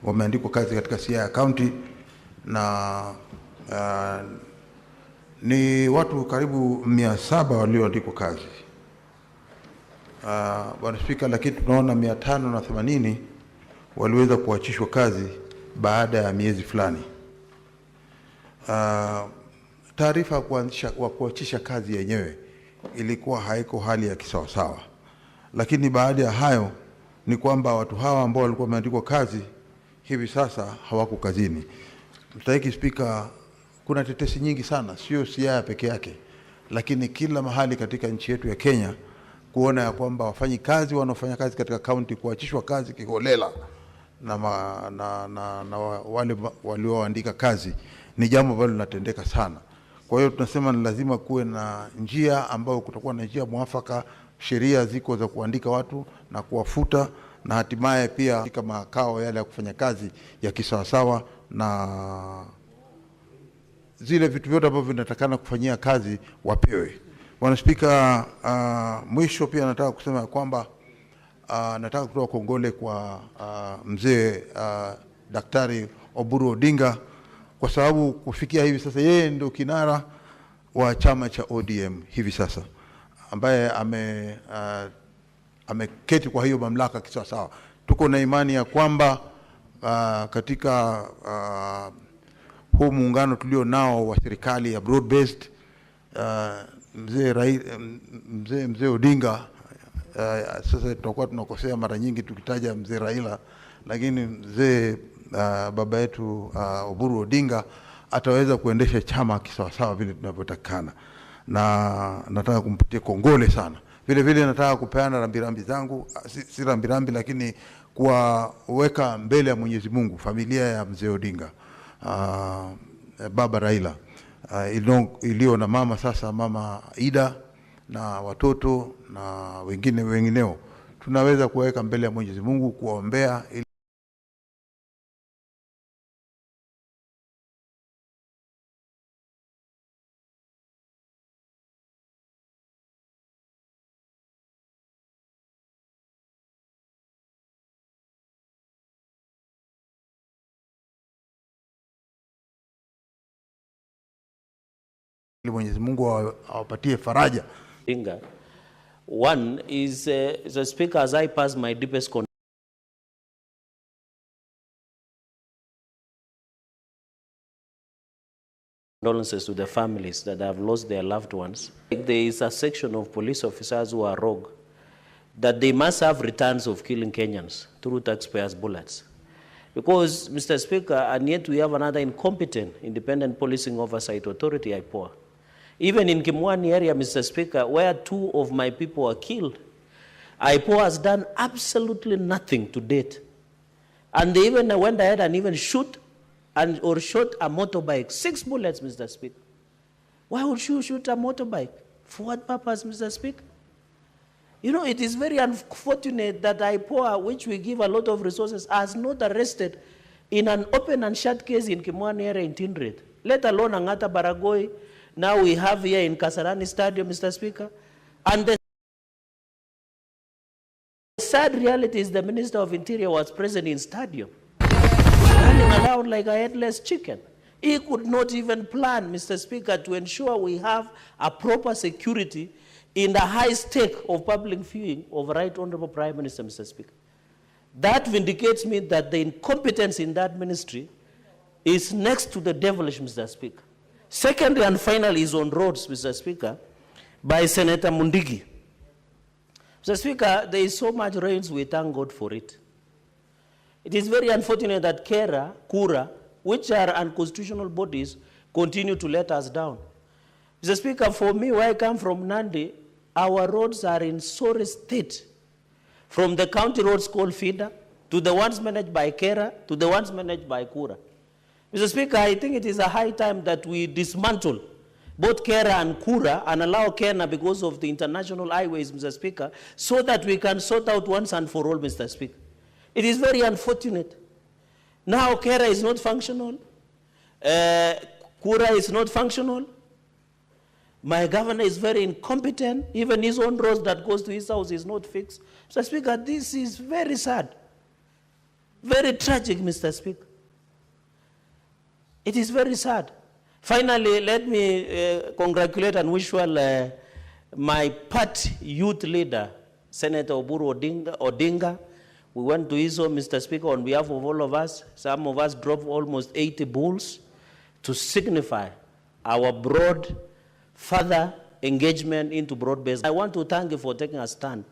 Wameandikwa kazi katika Siaya County na ni watu karibu 700 walioandikwa kazi. Bwana Spika, lakini tunaona 580 waliweza kuachishwa kazi baada ya miezi fulani. Taarifa ya kuachisha kazi yenyewe ilikuwa haiko hali ya kisawasawa, lakini baada ya hayo ni kwamba watu hawa ambao walikuwa wameandikwa kazi hivi sasa hawako kazini. Mstahiki Spika, kuna tetesi nyingi sana, sio Siaya peke yake, lakini kila mahali katika nchi yetu ya Kenya, kuona ya kwamba wafanyi kazi wanaofanya kazi katika kaunti kuachishwa kazi kiholela na wale walioandika kazi ni jambo ambalo linatendeka sana. Kwa hiyo tunasema ni lazima kuwe na njia ambayo kutakuwa na njia mwafaka, sheria ziko za kuandika watu na kuwafuta, na hatimaye pia katika makao yale ya kufanya kazi ya kisawasawa na zile vitu vyote ambavyo vinatakana kufanyia kazi wapewe. Bwana Spika, mwisho pia nataka kusema kwamba nataka kutoa kongole kwa mzee Daktari Odinga, kwa sababu kufikia hivi sasa yeye ndio kinara wa chama cha ODM hivi sasa, ambaye ameketi kwa hiyo mamlaka kisawasawa. Tuko na imani ya kwamba katika huu muungano tulio nao wa serikali ya broad based, mzee Odinga, sasa tutakuwa tunakosea mara nyingi tukitaja mzee Raila, lakini mzee baba yetu Odinga ataweza kuendesha chama kisawasawa vile tunavyotakana, na nataka kumpatia kongole sana. Vile vile nataka kupeana rambirambi zangu, si rambirambi lakini kuweka mbele ya Mwenyezi Mungu familia ya mzee Odinga, baba Raila, iliyo na mama sasa, mama Ida, na watoto na wengineo. Tunaweza kuweka mbele ya Mwenyezi Mungu kuombea Mwenyezi Mungu awapatie faraja. One is, the Speaker, as I pass my deepest condolences to the families that have lost their loved ones. There is a section of police officers who are rogue, that they must have returns of killing Kenyans through taxpayers' bullets. Because, Mr. Speaker, and yet we have another incompetent Independent Policing Oversight Authority, IPOA. Even in Kimwani area, Mr. Speaker, where 2 of my people were killed, IPOA has done absolutely nothing to date. And they even went ahead and even shot a motorbike. 6 bullets, Mr. Speaker. Why would you shoot a motorbike? For what purpose, Mr. Speaker? You know, it is very unfortunate that IPOA, which we give a lot of resources, has not arrested in an open and shut case in Kimwani area in Tindred, let alone Angata Baragoi. Now we have here in Kasarani Stadium, Mr. Speaker. And the sad reality is the Minister of Interior was present in stadium, running around like a headless chicken. He could not even plan, Mr. Speaker, to ensure we have a proper security in the high stake of public viewing of Right Honorable Prime Minister, Mr. Speaker. That vindicates me that the incompetence in that ministry is next to the devilish, Mr. Speaker. Secondly and finally is on roads, Mr. Speaker, by Senator Mundigi. Mr. Speaker, there is so much rains, we thank God for it. It is very unfortunate that Kura, which are unconstitutional bodies, continue to let us down. Mr. Speaker, for me, where I come from, Nandi, our roads are in sorry state. From the county roads called feeder, to the ones managed by Kera, to the ones managed by Kura. Mr. Speaker, I think it is a high time that we dismantle both Kera and Kura and allow Kenya because of the international highways, Mr. Speaker, so that we can sort out once and for all, Mr. Speaker. It is very unfortunate. Now Kera is not functional. Kura is not functional. My governor is very incompetent. Even his own roads that goes to his house is not fixed. Mr. Speaker, this is very sad. Very tragic, Mr. Speaker. It is very sad. Finally, let me congratulate and wish well my party youth leader, Senator Oburu Odinga. We went to his home, Mr. Speaker, on behalf of all of us. Some of us drove almost 80 bulls to signify our broad further engagement into broad-based. I want to thank you for taking a stand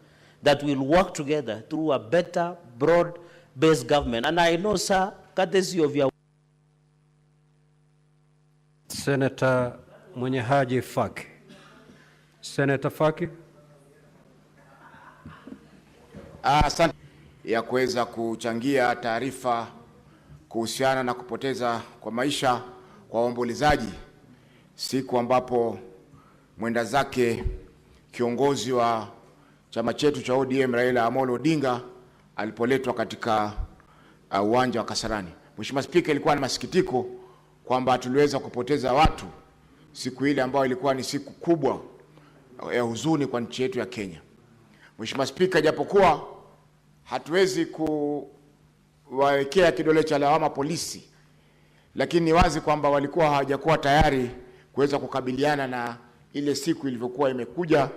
that we'll work together through a better broad-based government. And I know, sir, courtesy of your Senator Mwenyehaji Faki. Senator Faki. Asante ya kuweza kuchangia taarifa kuhusiana na kupoteza kwa maisha kwa waombolezaji siku ambapo mwenda zake kiongozi wa chama chetu cha ODM Raila Amolo Odinga alipoletwa katika uwanja wa Kasarani. Mheshimiwa Spika, ilikuwa na masikitiko kwamba tuliweza kupoteza watu siku ile ambayo ilikuwa ni siku kubwa ya huzuni kwa nchi yetu ya Kenya. Mheshimiwa Spika, japokuwa hatuwezi kuwawekea kidole cha lawama polisi, lakini ni wazi kwamba walikuwa hawajakuwa tayari kuweza kukabiliana na ile siku ilivyokuwa imekuja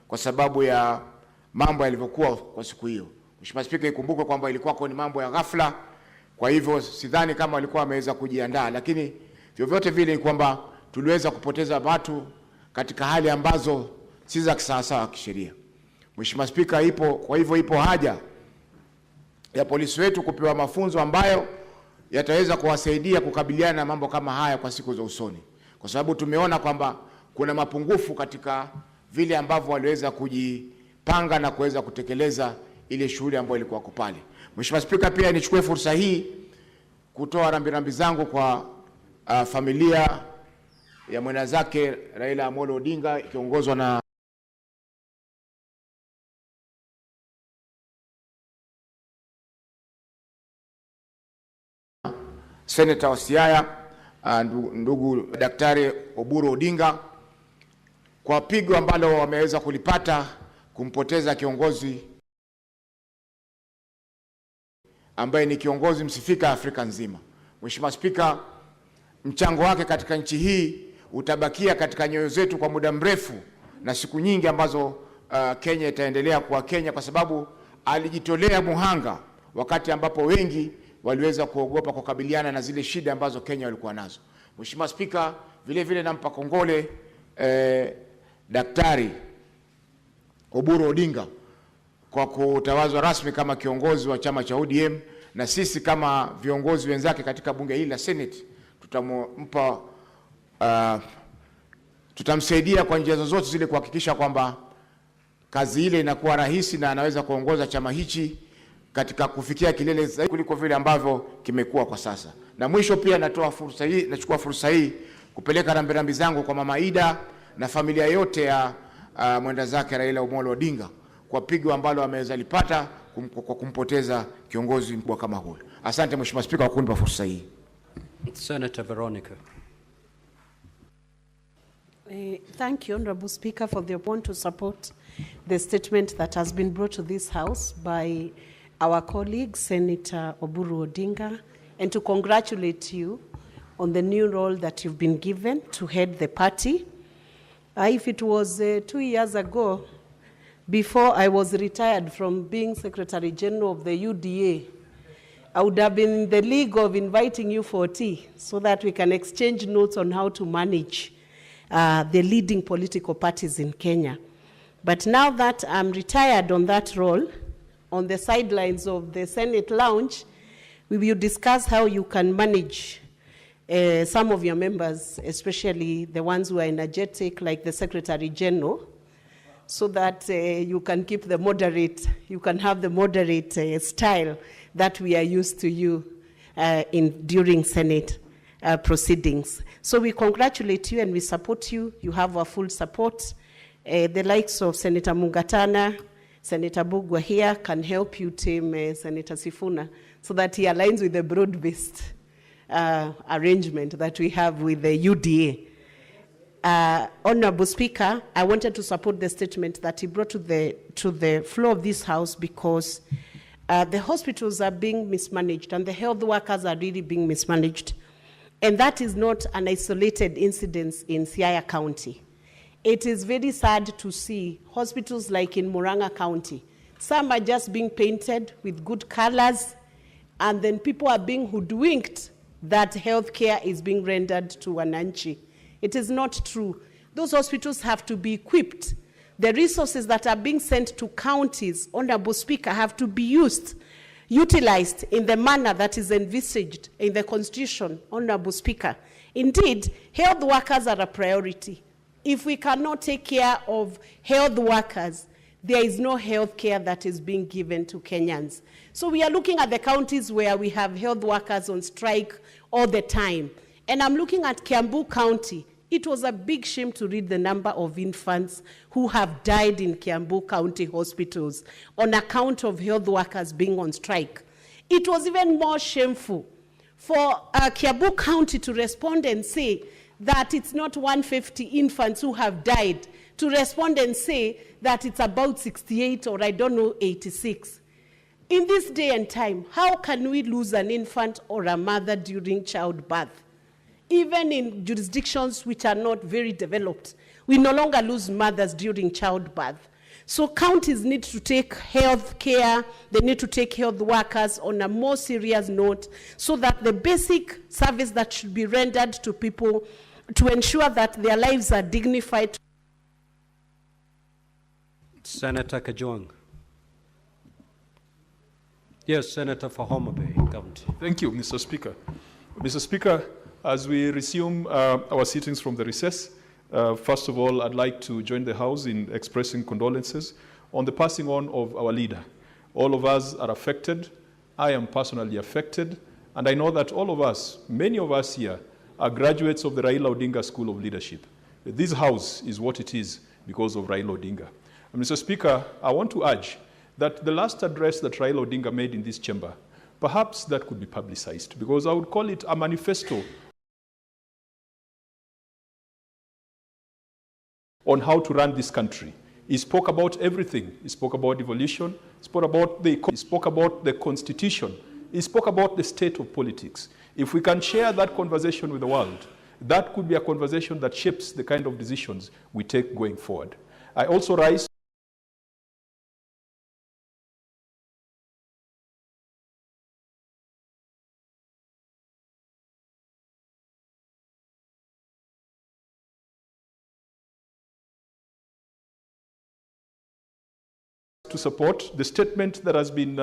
kwa sababu ya mambo yalivyokuwa kwa siku hiyo. Mheshimiwa Spika, ikumbukwe kwamba ilikuwa ni mambo ya ghafla, kwa hivyo sidhani kama walikuwa wameweza kujiandaa, lakini vyovyote vile ni kwamba tuliweza kupoteza watu katika hali ambazo si za kisawasawa kisheria. Mheshimiwa Spika, kwa hivyo ipo haja ya polisi wetu kupewa mafunzo ambayo yataweza kuwasaidia kukabiliana na mambo kama haya kwa siku za usoni, kwa sababu tumeona kwamba kuna mapungufu katika vile ambavyo waliweza kujipanga na kuweza kutekeleza ile shughuli ambayo ilikuwa pale. Mheshimiwa Spika, pia nichukue fursa hii kutoa rambirambi zangu kwa familia ya mwenda zake Raila Amolo Odinga ikiongozwa na Senator wa Siaya ndugu Daktari Oburu Odinga kwa pigo ambalo wameweza kulipata kumpoteza kiongozi ambaye ni kiongozi msifika Afrika nzima. Mheshimiwa Spika, mchango wake katika nchi hii utabakia katika nyoyo zetu kwa muda mrefu na siku nyingi ambazo Kenya itaendelea kuwa Kenya, kwa sababu alijitolea muhanga wakati ambapo wengi waliweza kuogopa kukabiliana na zile shida ambazo Kenya walikuwa nazo. Mheshimiwa Spika, vile vile nampa kongole Daktari Oburu Odinga kwa kutawazwa rasmi kama kiongozi wa chama cha ODM, na sisi kama viongozi wenzake katika bunge hili la Senate tutamsaidia kwa njia zozote zile kuhakikisha kwamba kazi ile inakuwa rahisi na anaweza kuongoza chama hichi katika kufikia kilele zaidi kuliko vile ambavyo kimekuwa kwa sasa. Na mwisho pia nachukua fursa hii kupeleka rambirambi zangu kwa Mama Ida na familia yote ya mwenda zake Raila Amolo Odinga kwa pigo ambalo ameweza lipata kwa kumpoteza kiongozi mkubwa kama huyo. Asante Mheshimiwa Spika kwa kunipa fursa hii. Senator Veronica. Thank you, Honorable Speaker, for the opportunity to support the statement that has been brought to this House by our colleague, Senator Oburu Odinga, and to congratulate you on the new role that you've been given to head the party. If it was 2 years ago, before I was retired from being Secretary General of the UDA, I would have been in the league of inviting you for tea so that we can exchange notes on how to manage the leading political parties in Kenya. But now that I'm retired on that role, on the sidelines of the Senate lounge, we will discuss how you can manage some of your members, especially the ones who are energetic, like the Secretary General, so that you can keep the moderate, you can have the moderate style that we are used to you during Senate proceedings. So we congratulate you and we support you. You have our full support. The likes of Senator Mungatana, Senator Bugwa here can help you team Senator Sifuna so that he aligns with the broad-based arrangement that we have with the UDA. Honorable Speaker, I wanted to support the statement that he brought to the floor of this House because the hospitals are being mismanaged and the health workers are really being mismanaged. And that is not an isolated incident in Siaya County. It is very sad to see hospitals like in Murang'a County. Some are just being painted with good colors, and then people are being hoodwinked that healthcare is being rendered to Wananchi. It is not true. Those hospitals have to be equipped. The resources that are being sent to counties, Honorable Speaker, have to be utilized in the manner that is envisaged in the Constitution, Honorable Speaker. Indeed, health workers are a priority. If we cannot take care of health workers, there is no health care that is being given to Kenyans. So we are looking at the counties where we have health workers on strike all the time. And I'm looking at Kiambu County. It was a big shame to read the number of infants who have died in Kiambu County hospitals on account of health workers being on strike. It was even more shameful for Kiambu County to respond and say that it's not 150 infants who have died, to respond and say that it's about 68 or 86. In this day and time, how can we lose an infant or a mother during childbirth? Even in jurisdictions which are not very developed, we no longer lose mothers during childbirth. So counties need to take health care, they need to take health workers on a more serious note so that the basic service that should be rendered to people to ensure that their lives are dignified. Senator Kajwang. Yes, Senator for Homa Bay County. Thank you, Mr. Speaker. Mr. Speaker, as we resume our sittings from the recess, first of all, I'd like to join the House in expressing condolences on the passing on of our leader. All of us are affected. I am personally affected. And I know that all of us, many of us here, are graduates of the Raila Odinga School of Leadership. This House is what it is because of Raila Odinga. And Mr. Speaker, I want to urge that the last address that Raila Odinga made in this chamber, perhaps that could be publicized, because I would call it a manifesto on how to run this country. He spoke about everything. He spoke about devolution, he spoke about the Constitution, he spoke about the state of politics. If we can share that conversation with the world, that could be a conversation that shapes the kind of decisions we take going forward. I also rise to support the statement that has been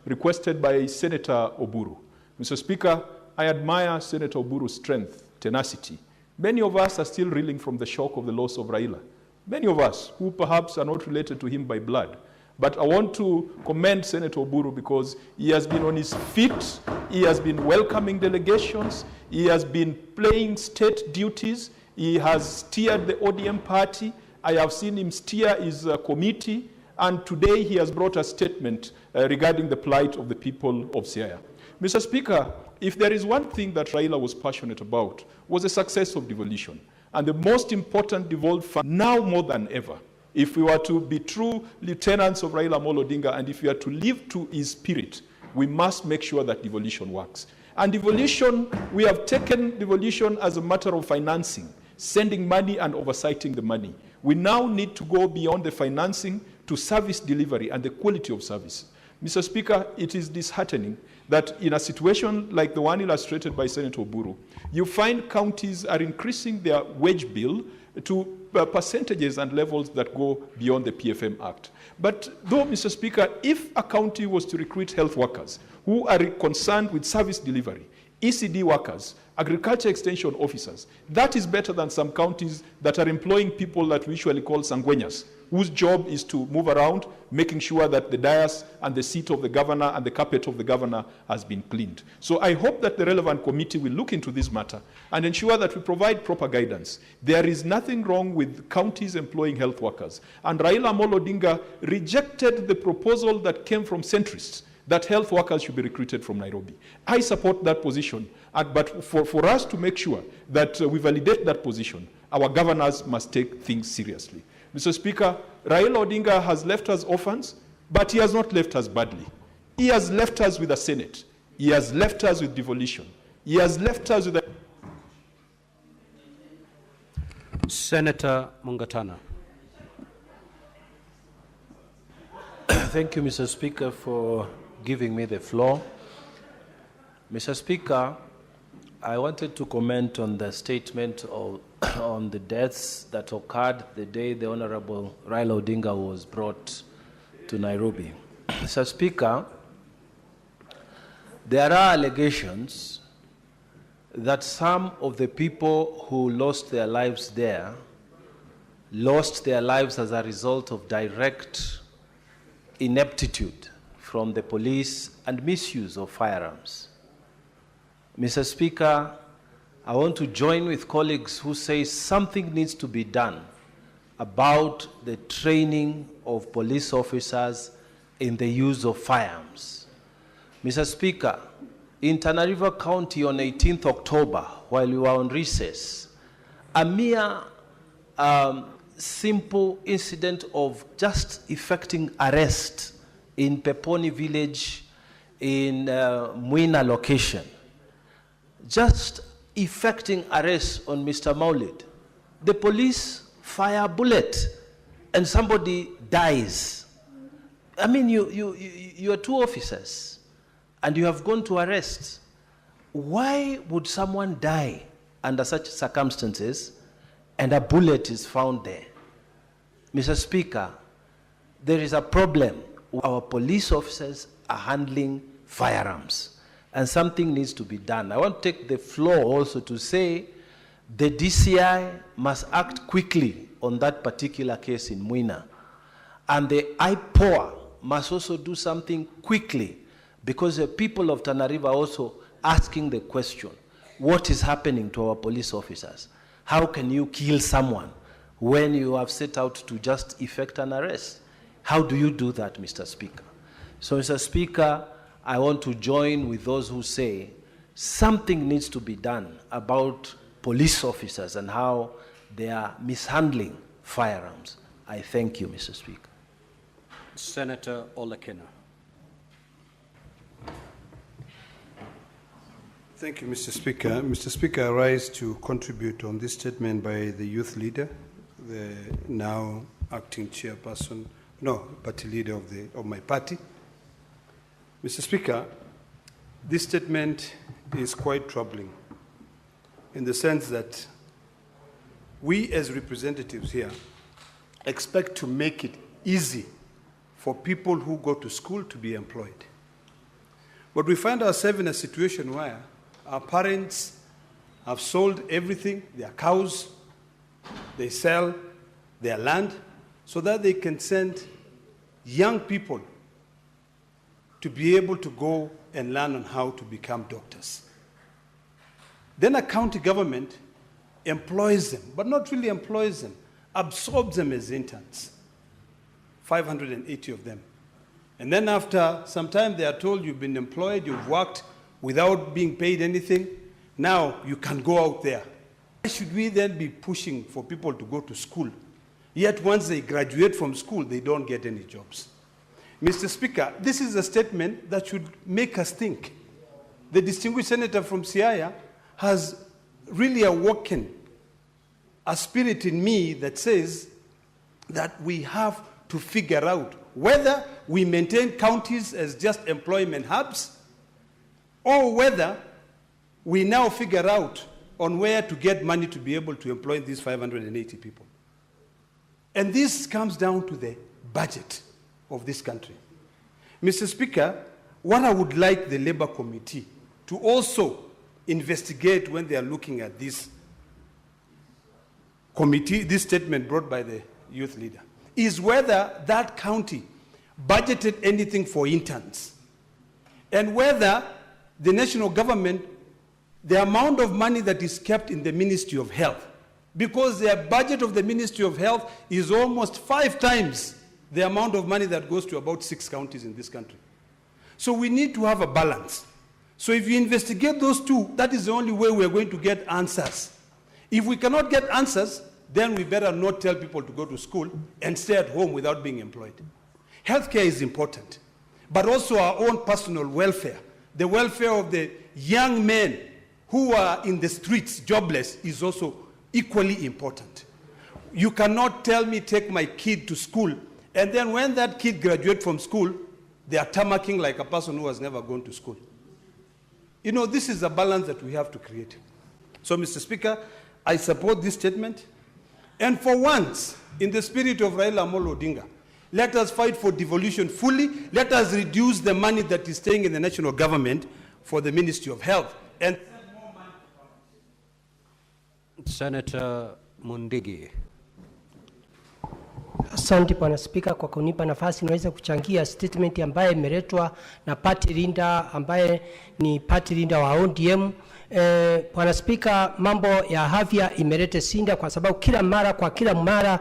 requested by Senator Oburu. Mr. Speaker, I admire Senator Oburu's strength, tenacity. Many of us are still reeling from the shock of the loss of Raila. Many of us who perhaps are not related to him by blood. But I want to commend Senator Oburu because he has been on his feet, he has been welcoming delegations, he has been playing state duties, he has steered the ODM party, I have seen him steer his committee, and today he has brought a statement regarding the plight of the people of Siaya. Mr. Speaker, if there is one thing that Raila was passionate about, was the success of devolution. And the most important devolved fund, now more than ever, if we were to be true lieutenants of Raila Amolo Odinga, and if we are to live to his spirit, we must make sure that devolution works. And devolution, we have taken devolution as a matter of financing, sending money and oversighting the money. We now need to go beyond the financing to service delivery and the quality of service. Mr. Speaker, it is disheartening that in a situation like the one illustrated by Senator Oburu, you find counties are increasing their wage bill to percentages and levels that go beyond the PFM Act. But though, Mr. Speaker, if a county was to recruit health workers who are concerned with service delivery, ECD workers, agriculture extension officers, that is better than some counties that are employing people that we usually call sangueñas, whose job is to move around, making sure that the dais and the seat of the governor and the carpet of the governor has been cleaned. So I hope that the relevant committee will look into this matter and ensure that we provide proper guidance. There is nothing wrong with counties employing health workers. And Raila Amolo Odinga rejected the proposal that came from centrists that health workers should be recruited from Nairobi. I support that position, but for us to make sure that we validate that position, our governors must take things seriously. Mr. Speaker, Raila Odinga has left us orphans, but he has not left us badly. He has left us with a Senate. He has left us with devolution. He has left us with a... Senator Mungatana. Thank you, Mr. Speaker, for giving me the floor. Mr. Speaker, I wanted to comment on the statement on the deaths that occurred the day the Honorable Raila Odinga was brought to Nairobi. Mr. Speaker, there are allegations that some of the people who lost their lives there lost their lives as a result of direct ineptitude from the police and misuse of firearms. Mr. Speaker, I want to join with colleagues who say something needs to be done about the training of police officers in the use of firearms. Mr. Speaker, in Tana River County on 18th October, while we were on recess, a mere simple incident of just effecting arrest in Peponi village in Mwina location, just effecting arrest on Mr. Maulid, the police fire a bullet and somebody dies. I mean, you are two officers and you have gone to arrest. Why would someone die under such circumstances and a bullet is found there? Mr. Speaker, there is a problem. Our police officers are handling firearms and something needs to be done. I want to take the floor also to say the DCI must act quickly on that particular case in Mwina. And the IPOA must also do something quickly, because the people of Tana River are also asking the question, what is happening to our police officers? How can you kill someone when you have set out to just effect an arrest? How do you do that, Mr. Speaker? So, Mr. Speaker, I want to join with those who say something needs to be done about police officers and how they are mishandling firearms. I thank you, Mr. Speaker. Senator Olekina. Thank you, Mr. Speaker. Mr. Speaker, I rise to contribute on this statement by the youth leader, the now acting chairperson, party leader of my party. Mr. Speaker, this statement is quite troubling in the sense that we as representatives here expect to make it easy for people who go to school to be employed. But we find ourselves in a situation where our parents have sold everything, their cows, they sell their land, so that they can send young people to be able to go and learn on how to become doctors. Then a county government employs them, but not really employs them, absorbs them as interns, 580 of them. And then after some time, they are told you've been employed, you've worked without being paid anything. Now you can go out there. Why should we then be pushing for people to go to school? Yet once they graduate from school, they don't get any jobs. Mr. Speaker, this is a statement that should make us think. The distinguished senator from Siaya has really awoken a spirit in me that says that we have to figure out whether we maintain counties as just employment hubs, or whether we now figure out on where to get money to be able to employ these 580 people. And this comes down to the budget of this country. Mr. Speaker, what I would like the Labour Committee to also investigate when they are looking at this committee, this statement brought by the youth leader, is whether that county budgeted anything for interns, and whether the national government, the amount of money that is kept in the Ministry of Health, because their budget of the Ministry of Health is almost 5 times the amount of money that goes to about 6 counties in this country. So we need to have a balance. So if you investigate those two, that is the only way we are going to get answers. If we cannot get answers, then we better not tell people to go to school and stay at home without being employed. Healthcare is important. but also our own personal welfare. The welfare of the young men who are in the streets jobless is also equally important. You cannot tell me take my kid to school, and then when that kid graduates from school, they are tarmacking like a person who has never gone to school. You know, this is a balance that we have to create. So, Mr. Speaker, I support this statement. And for once, in the spirit of Raila Amolo Odinga, let us fight for devolution fully. Let us reduce the money that is staying in the national government for the Ministry of Health. And Senator Mundigi. Asante Bwana Spika kwa kunipa nafasi niweze kuchangia statement ambaye imeletwa na party leader ambaye ni party leader wa ODM. Bwana Spika, mambo ya afya imeleta sinda kwa sababu kila mara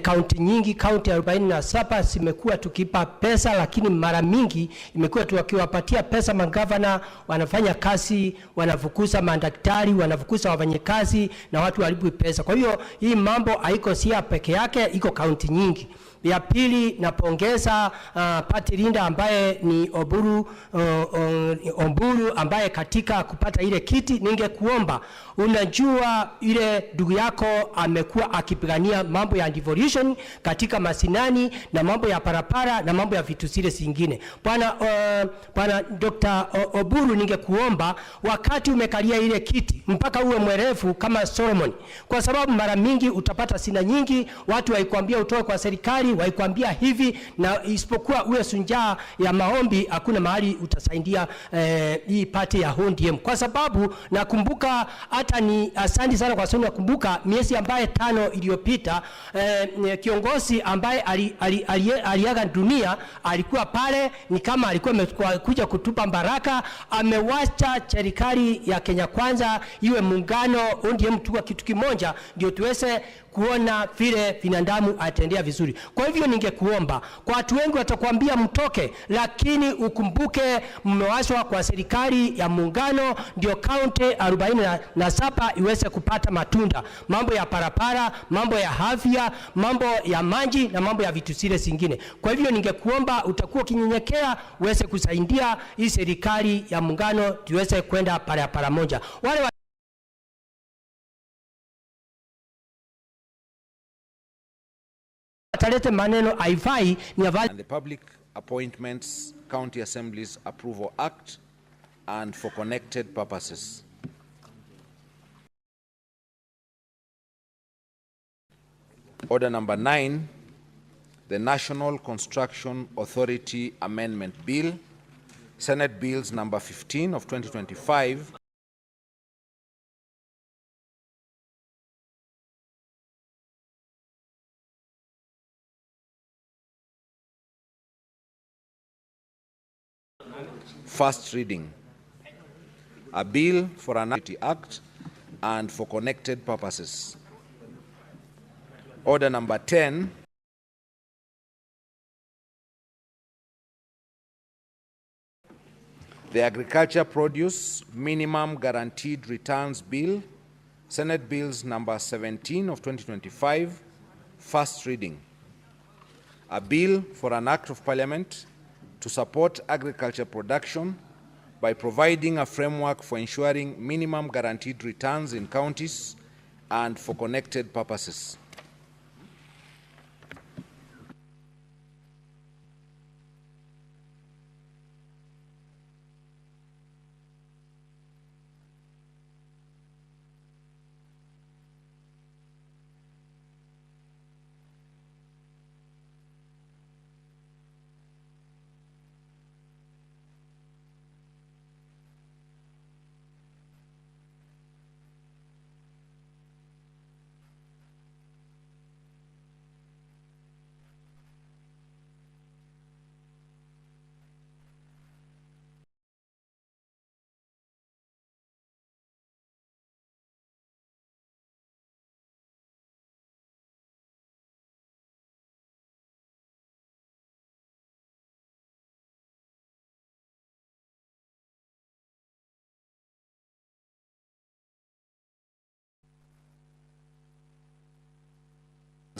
kaunti nyingi, kaunti 47 zimekuwa tukipa pesa, lakini mara mingi imekuwa tukiwapatia pesa magavana, wanafanya kazi, wanafukuza madaktari, wanafukuza wafanyakazi na watu walibu pesa. Kwa hiyo hii mambo haiko Siaya peke yake, iko kaunti nyingi. Ya pili, napongeza party leader ambaye ni Oburu ambaye katika kupata ile kiti. Ningekuomba, unajua ile ndugu yako amekuwa akipigania mambo ya devolution katika masinani na mambo ya parapara na mambo ya vitu zile zingine. Bwana Dr. Oburu, ningekuomba wakati umekalia ile kiti mpaka uwe mwerefu kama Solomon, kwa sababu mara mingi utapata sina nyingi, watu waikwambia utoe kwa serikali, waikwambia hivi, na isipokuwa uwe sunjaa ya maombi hakuna mahali utasaidia hii party ya ODM. Kwa sababu nakumbuka, hata ni asante sana kwa sababu nakumbuka miezi ambaye 5 iliyopita kiongozi ambaye aliaga dunia alikuwa pale, ni kama alikuwa amekuja kutupa baraka, amewacha serikali ya Kenya Kwanza iwe muungano ODM tuwa kitu kimoja, ndio tuweze kuona vile binadamu atendea vizuri. Kwa hivyo ningekuomba, kwa watu wengi watakwambia mtoke, lakini ukumbuke mmewashwa kwa serikali ya muungano ndio kaunti 47 iweze kupata matunda. Mambo ya parapara, mambo ya afya, mambo ya maji na mambo ya vitu zile zingine. Kwa hivyo ningekuomba utakuwa kinyenyekea uweze kusaidia hii serikali ya muungano tuweze kwenda para moja. Wale and the Public Appointments County Assemblies Approval Act and for connected purposes. Order number 9, the National Construction Authority Amendment Bill, Senate Bills number 15 of 2025. First reading. A bill for an act and for connected purposes. Order number 10. The Agriculture Produce Minimum Guaranteed Returns Bill, Senate Bills number 17 of 2025, first reading. A bill for an act of parliament to support agriculture production by providing a framework for ensuring minimum guaranteed returns in counties and for connected purposes.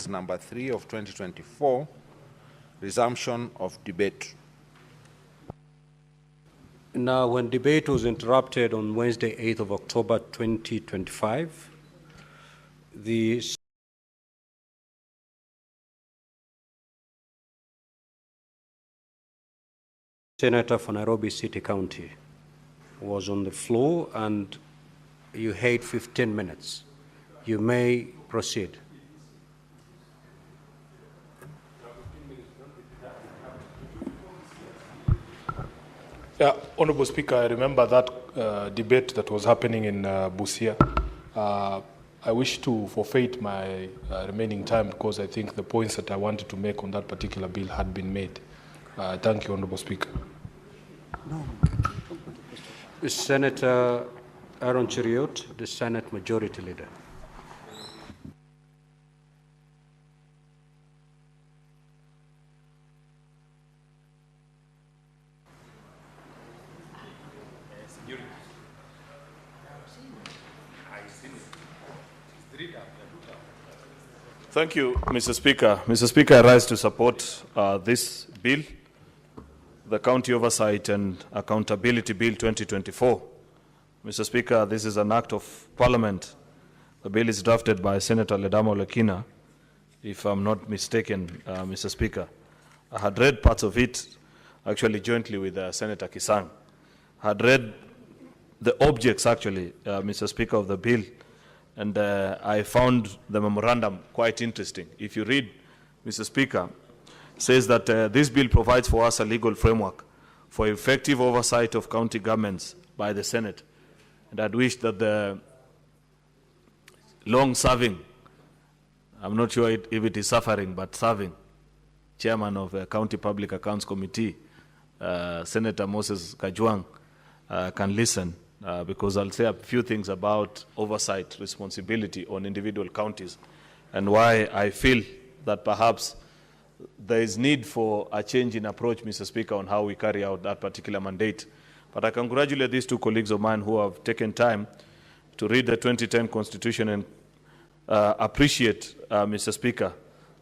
Number 3 of 2024, resumption of debate. Now, when debate was interrupted on Wednesday, 8th of October 2025, the Senator for Nairobi City County was on the floor, and you had 15 minutes. You may proceed. Yeah, Honorable Speaker, I remember that debate that was happening in Busia. I wish to forfeit my remaining time because I think the points that I wanted to make on that particular bill had been made. Thank you, Honorable Speaker. Senator Aaron Cheriot, the Senate Majority Leader. Thank you, Mr. Speaker. Mr. Speaker, I rise to support this bill, the County Oversight and Accountability Bill 2024. Mr. Speaker, this is an act of Parliament. The bill is drafted by Senator Ledamo Lekina, if I'm not mistaken, Mr. Speaker. I had read parts of it, actually jointly with Senator Kisang. I had read the objects, actually, Mr. Speaker, of the bill, and I found the memorandum quite interesting. If you read, Mr. Speaker, it says that this bill provides for us a legal framework for effective oversight of county governments by the Senate. And I'd wish that the long-serving, I'm not sure if it is suffering, but serving, chairman of the County Public Accounts Committee, Senator Moses Kajwang, can listen. Because I'll say a few things about oversight responsibility on individual counties and why I feel that perhaps there is need for a change in approach, Mr. Speaker, on how we carry out that particular mandate. But I congratulate these two colleagues of mine who have taken time to read the 2010 Constitution and appreciate, Mr. Speaker,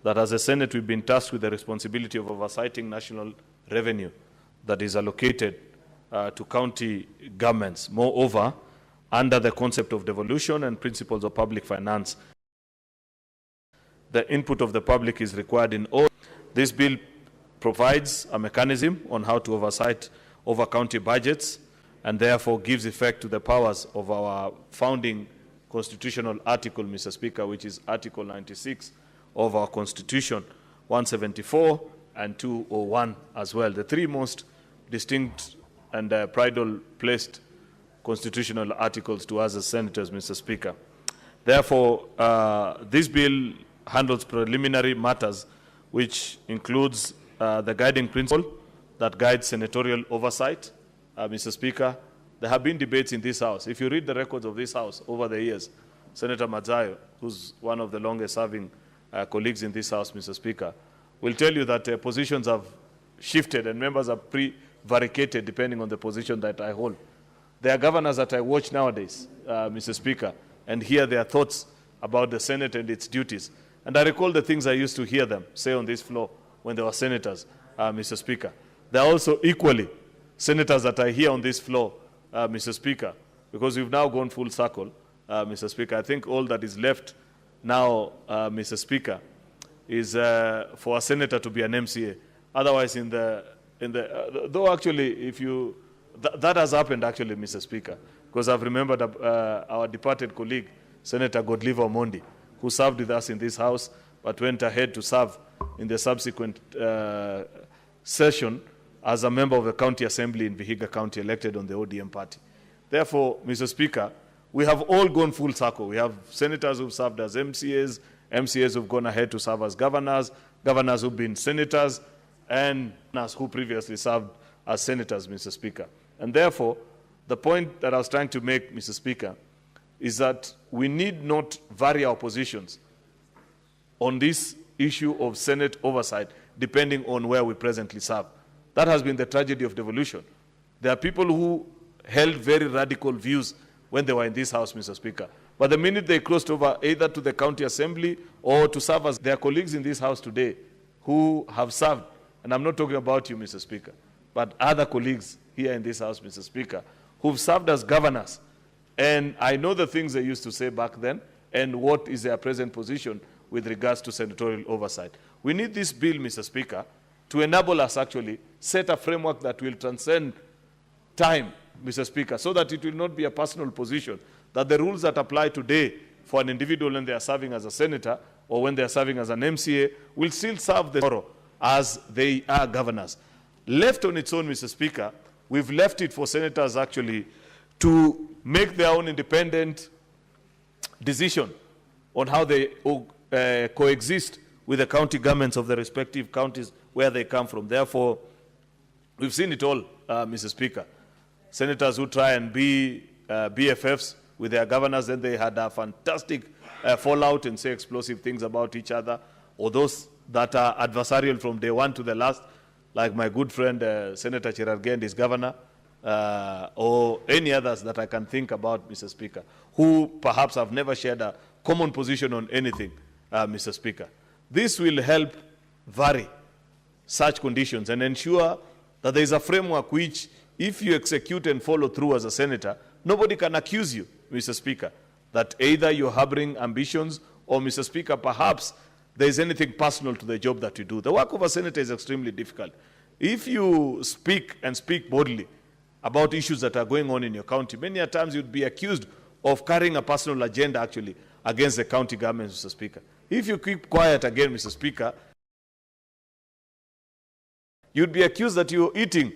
that as a Senate we've been tasked with the responsibility of oversighting national revenue that is allocated to county governments. Moreover, under the concept of devolution and principles of public finance, the input of the public is required in all. This bill provides a mechanism on how to oversight over county budgets and therefore gives effect to the powers of our founding constitutional article, Mr. Speaker, which is Article 96 of our Constitution, 174 and 201 as well. The three most distinct and prideful placed constitutional articles to us as senators, Mr. Speaker. Therefore, this bill handles preliminary matters, which includes the guiding principle that guides senatorial oversight. Mr. Speaker, there have been debates in this House. If you read the records of this House over the years, Senator Mazayo, who's one of the longest-serving colleagues in this House, Mr. Speaker, will tell you that positions have shifted and members are prevaricated depending on the position that I hold. There are governors that I watch nowadays, Mr. Speaker, and hear their thoughts about the Senate and its duties. And I recall the things I used to hear them say on this floor when they were senators, Mr. Speaker. There are also equally senators that I hear on this floor, Mr. Speaker, because we've now gone full circle, Mr. Speaker. I think all that is left now, Mr. Speaker, is for a senator to be an MCA. Otherwise, though actually, if you, that has happened actually, Mr. Speaker, because I've remembered our departed colleague, Senator Godliver Omondi, who served with us in this House, but went ahead to serve in the subsequent session as a member of the County Assembly in Vihiga County, elected on the ODM party. Therefore, Mr. Speaker, we have all gone full circle. We have senators who've served as MCAs, MCAs who've gone ahead to serve as governors, governors who've been senators, and us who previously served as senators, Mr. Speaker. And therefore, the point that I was trying to make, Mr. Speaker, is that we need not vary our positions on this issue of Senate oversight, depending on where we presently serve. That has been the tragedy of devolution. There are people who held very radical views when they were in this House, Mr. Speaker. But the minute they crossed over either to the County Assembly or to serve as their colleagues in this House today who have served, and I'm not talking about you, Mr. Speaker, but other colleagues here in this House, Mr. Speaker, who've served as governors. And I know the things they used to say back then and what is their present position with regards to senatorial oversight. We need this bill, Mr. Speaker, to enable us actually set a framework that will transcend time, Mr. Speaker, so that it will not be a personal position, that the rules that apply today for an individual when they are serving as a senator or when they are serving as an MCA will still serve the tomorrow as they are governors. Left on its own, Mr. Speaker, we've left it for senators actually to make their own independent decision on how they coexist with the county governments of the respective counties where they come from. Therefore, we've seen it all, Mr. Speaker. Senators who try and be BFFs with their governors, then they had a fantastic fallout and say explosive things about each other, or those that are adversarial from day one to the last, like my good friend Senator Cherargei and his governor, or any others that I can think about, Mr. Speaker, who perhaps have never shared a common position on anything, Mr. Speaker. This will help vary such conditions and ensure that there is a framework which, if you execute and follow through as a senator, nobody can accuse you, Mr. Speaker, that either you're harboring ambitions or, Mr. Speaker, perhaps there is anything personal to the job that you do. The work of a senator is extremely difficult. If you speak and speak boldly about issues that are going on in your county, many a times you'd be accused of carrying a personal agenda actually against the county government, Mr. Speaker. If you keep quiet again, Mr. Speaker, you'd be accused that you're eating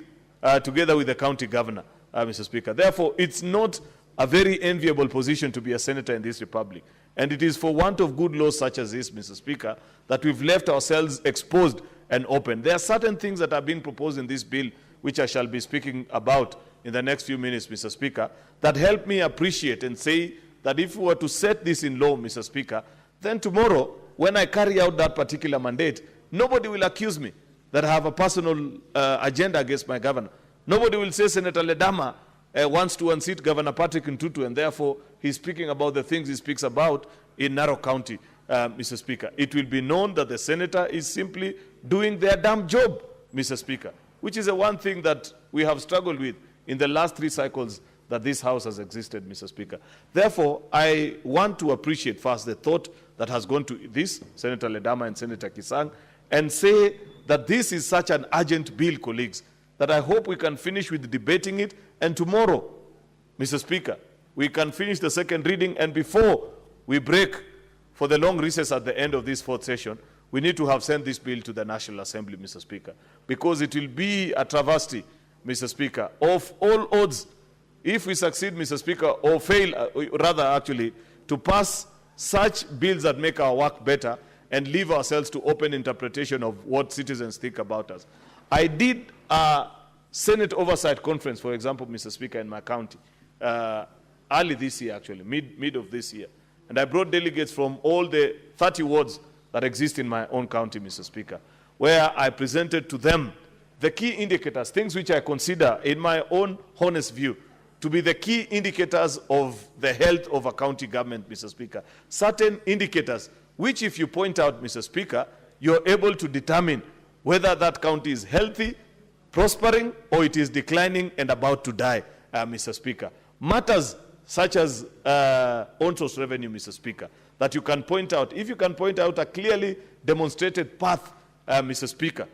together with the county governor, Mr. Speaker. Therefore, it's not a very enviable position to be a senator in this republic. And it is for want of good laws such as this, Mr. Speaker, that we've left ourselves exposed and open. There are certain things that are being proposed in this bill, which I shall be speaking about in the next few minutes, Mr. Speaker, that help me appreciate and say that if we were to set this in law, Mr. Speaker, then tomorrow, when I carry out that particular mandate, nobody will accuse me that I have a personal agenda against my governor. Nobody will say Senator Ledama wants to unseat Governor Patrick Ntutu, and therefore he's speaking about the things he speaks about in Narok County, Mr. Speaker. It will be known that the senator is simply doing their damn job, Mr. Speaker, which is the one thing that we have struggled with in the last 3 cycles that this House has existed, Mr. Speaker. Therefore, I want to appreciate first the thought that has gone to this, Senator Ledama and Senator Kisang, and say that this is such an urgent bill, colleagues, that I hope we can finish with debating it, and tomorrow, Mr. Speaker, we can finish the second reading, and before we break for the long recess at the end of this 4th session, we need to have sent this bill to the National Assembly, Mr. Speaker, because it will be a travesty, Mr. Speaker, of all odds, if we succeed, Mr. Speaker, or fail, rather actually, to pass such bills that make our work better and leave ourselves to open interpretation of what citizens think about us. I did a Senate Oversight Conference, for example, Mr. Speaker, in my county, early this year, actually, mid of this year. And I brought delegates from all the 30 wards that exist in my own county, Mr. Speaker, where I presented to them the key indicators, things which I consider, in my own honest view, to be the key indicators of the health of a county government, Mr. Speaker. Certain indicators, which if you point out, Mr. Speaker, you're able to determine whether that county is healthy, prospering, or it is declining and about to die, Mr. Speaker. Matters such as on-source revenue, Mr. Speaker, that you can point out. If you can point out a clearly demonstrated path, Mr. Speaker,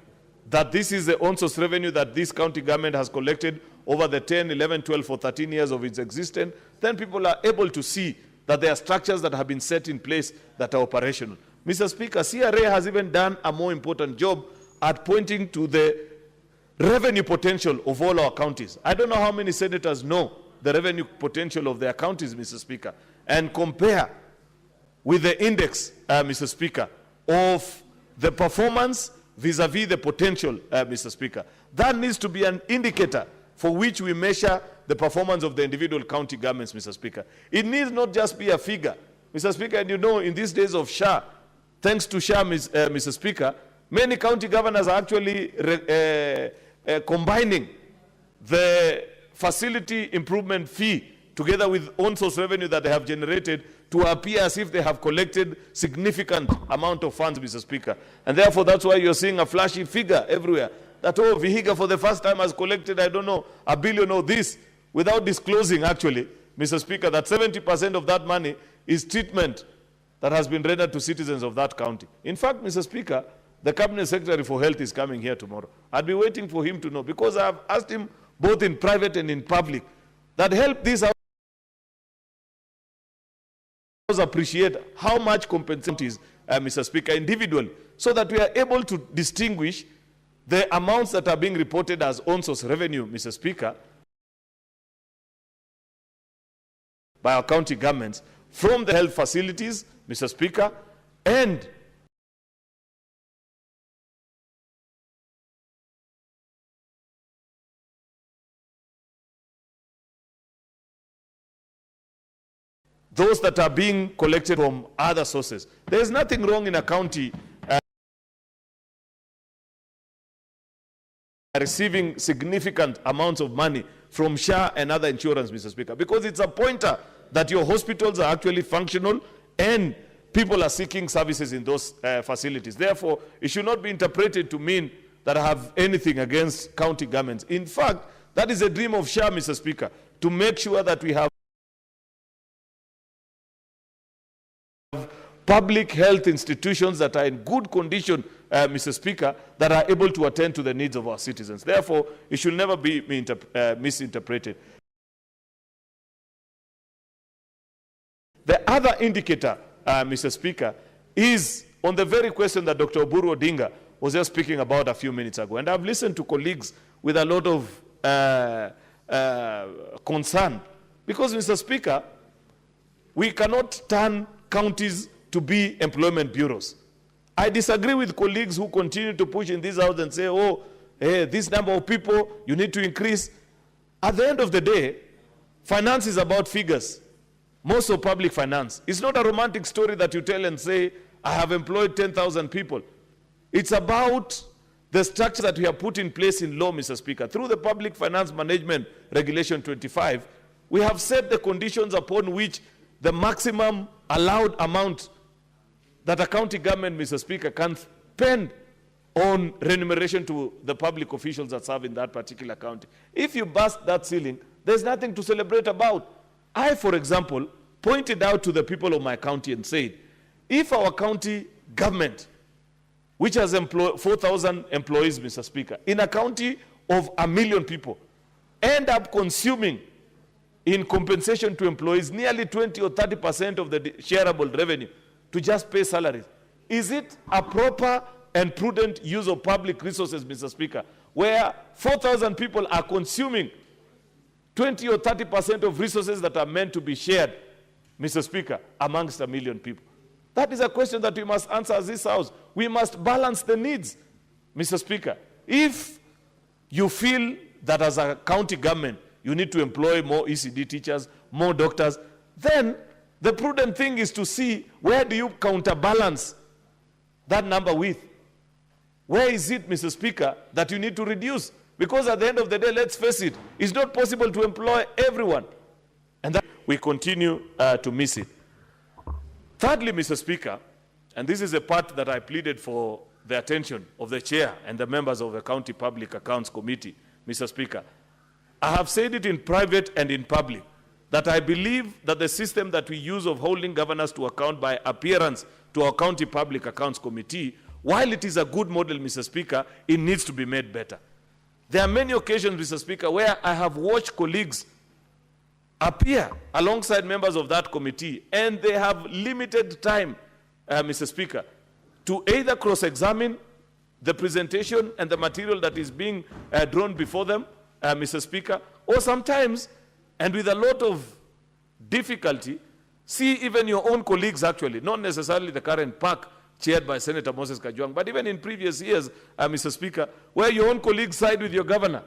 that this is the on-source revenue that this county government has collected over the 10, 11, 12, or 13 years of its existence, then people are able to see that there are structures that have been set in place that are operational. Mr. Speaker, CRA has even done a more important job at pointing to the revenue potential of all our counties. I don't know how many senators know the revenue potential of their counties, Mr. Speaker, and compare with the index, Mr. Speaker, of the performance vis-a-vis the potential, Mr. Speaker. That needs to be an indicator for which we measure the performance of the individual county governments, Mr. Speaker. It needs not just be a figure. Mr. Speaker, and you know, in these days of SHA, thanks to SHA, Mr. Speaker, many county governors are actually combining the facility improvement fee together with on-source revenue that they have generated to appear as if they have collected significant amount of funds, Mr. Speaker. And therefore, that's why you're seeing a flashy figure everywhere. that, oh, Vihiga for the first time has collected, I don't know, $1 billion or this, without disclosing, actually, Mr. Speaker, that 70% of that money is treatment that has been rendered to citizens of that county. In fact, Mr. Speaker, the Cabinet Secretary for Health is coming here tomorrow. I'll be waiting for him to know, because I have asked him both in private and in public, that help these houses appreciate how much compensation is, Mr. Speaker, individually, so that we are able to distinguish the amounts that are being reported as on-source revenue, Mr. Speaker, by our county governments from the health facilities, Mr. Speaker, and those that are being collected from other sources. There is nothing wrong in a county receiving significant amounts of money from SHA and other insurance, Mr. Speaker, because it's a pointer that your hospitals are actually functional and people are seeking services in those facilities. Therefore, it should not be interpreted to mean that I have anything against county governments. In fact, that is a dream of SHA, Mr. Speaker, to make sure that we have public health institutions that are in good condition, Mr. Speaker, that are able to attend to the needs of our citizens. Therefore, it should never be misinterpreted. The other indicator, Mr. Speaker, is on the very question that Dr. Oburu Odinga was just speaking about a few minutes ago. And I've listened to colleagues with a lot of concern, because, Mr. Speaker, we cannot turn counties to be employment bureaus. I disagree with colleagues who continue to push in this house and say, oh, hey, this number of people, you need to increase. At the end of the day, finance is about figures. Most of public finance. It's not a romantic story that you tell and say, I have employed 10,000 people. It's about the structure that we have put in place in law, Mr. Speaker. Through the Public Finance Management Regulation 25, we have set the conditions upon which the maximum allowed amount that a county government, Mr. Speaker, can spend on remuneration to the public officials that serve in that particular county. If you bust that ceiling, there's nothing to celebrate about. I, for example, pointed out to the people of my county and said, if our county government, which has 4,000 employees, Mr. Speaker, in a county of 1 million people, end up consuming in compensation to employees nearly 20 or 30% of the shareable revenue to just pay salaries, is it a proper and prudent use of public resources, Mr. Speaker, where 4,000 people are consuming 20 or 30% of resources that are meant to be shared, Mr. Speaker, amongst 1 million people? That is a question that we must answer as this House. We must balance the needs, Mr. Speaker. If you feel that as a county government, you need to employ more ECD teachers, more doctors, then the prudent thing is to see where do you counterbalance that number with. Where is it, Mr. Speaker, that you need to reduce? Because at the end of the day, let's face it, it's not possible to employ everyone. And that we continue to miss it. Thirdly, Mr. Speaker, and this is a part that I pleaded for the attention of the chair and the members of the County Public Accounts Committee, Mr. Speaker, I have said it in private and in public, that I believe that the system that we use of holding governors to account by appearance to our County Public Accounts Committee, while it is a good model, Mr. Speaker, it needs to be made better. There are many occasions, Mr. Speaker, where I have watched colleagues appear alongside members of that committee, and they have limited time, Mr. Speaker, to either cross-examine the presentation and the material that is being drawn before them, Mr. Speaker, or sometimes, and with a lot of difficulty, see even your own colleagues actually, not necessarily the current PAC chaired by Senator Moses Kajwang, but even in previous years, Mr. Speaker, where your own colleagues side with your governor,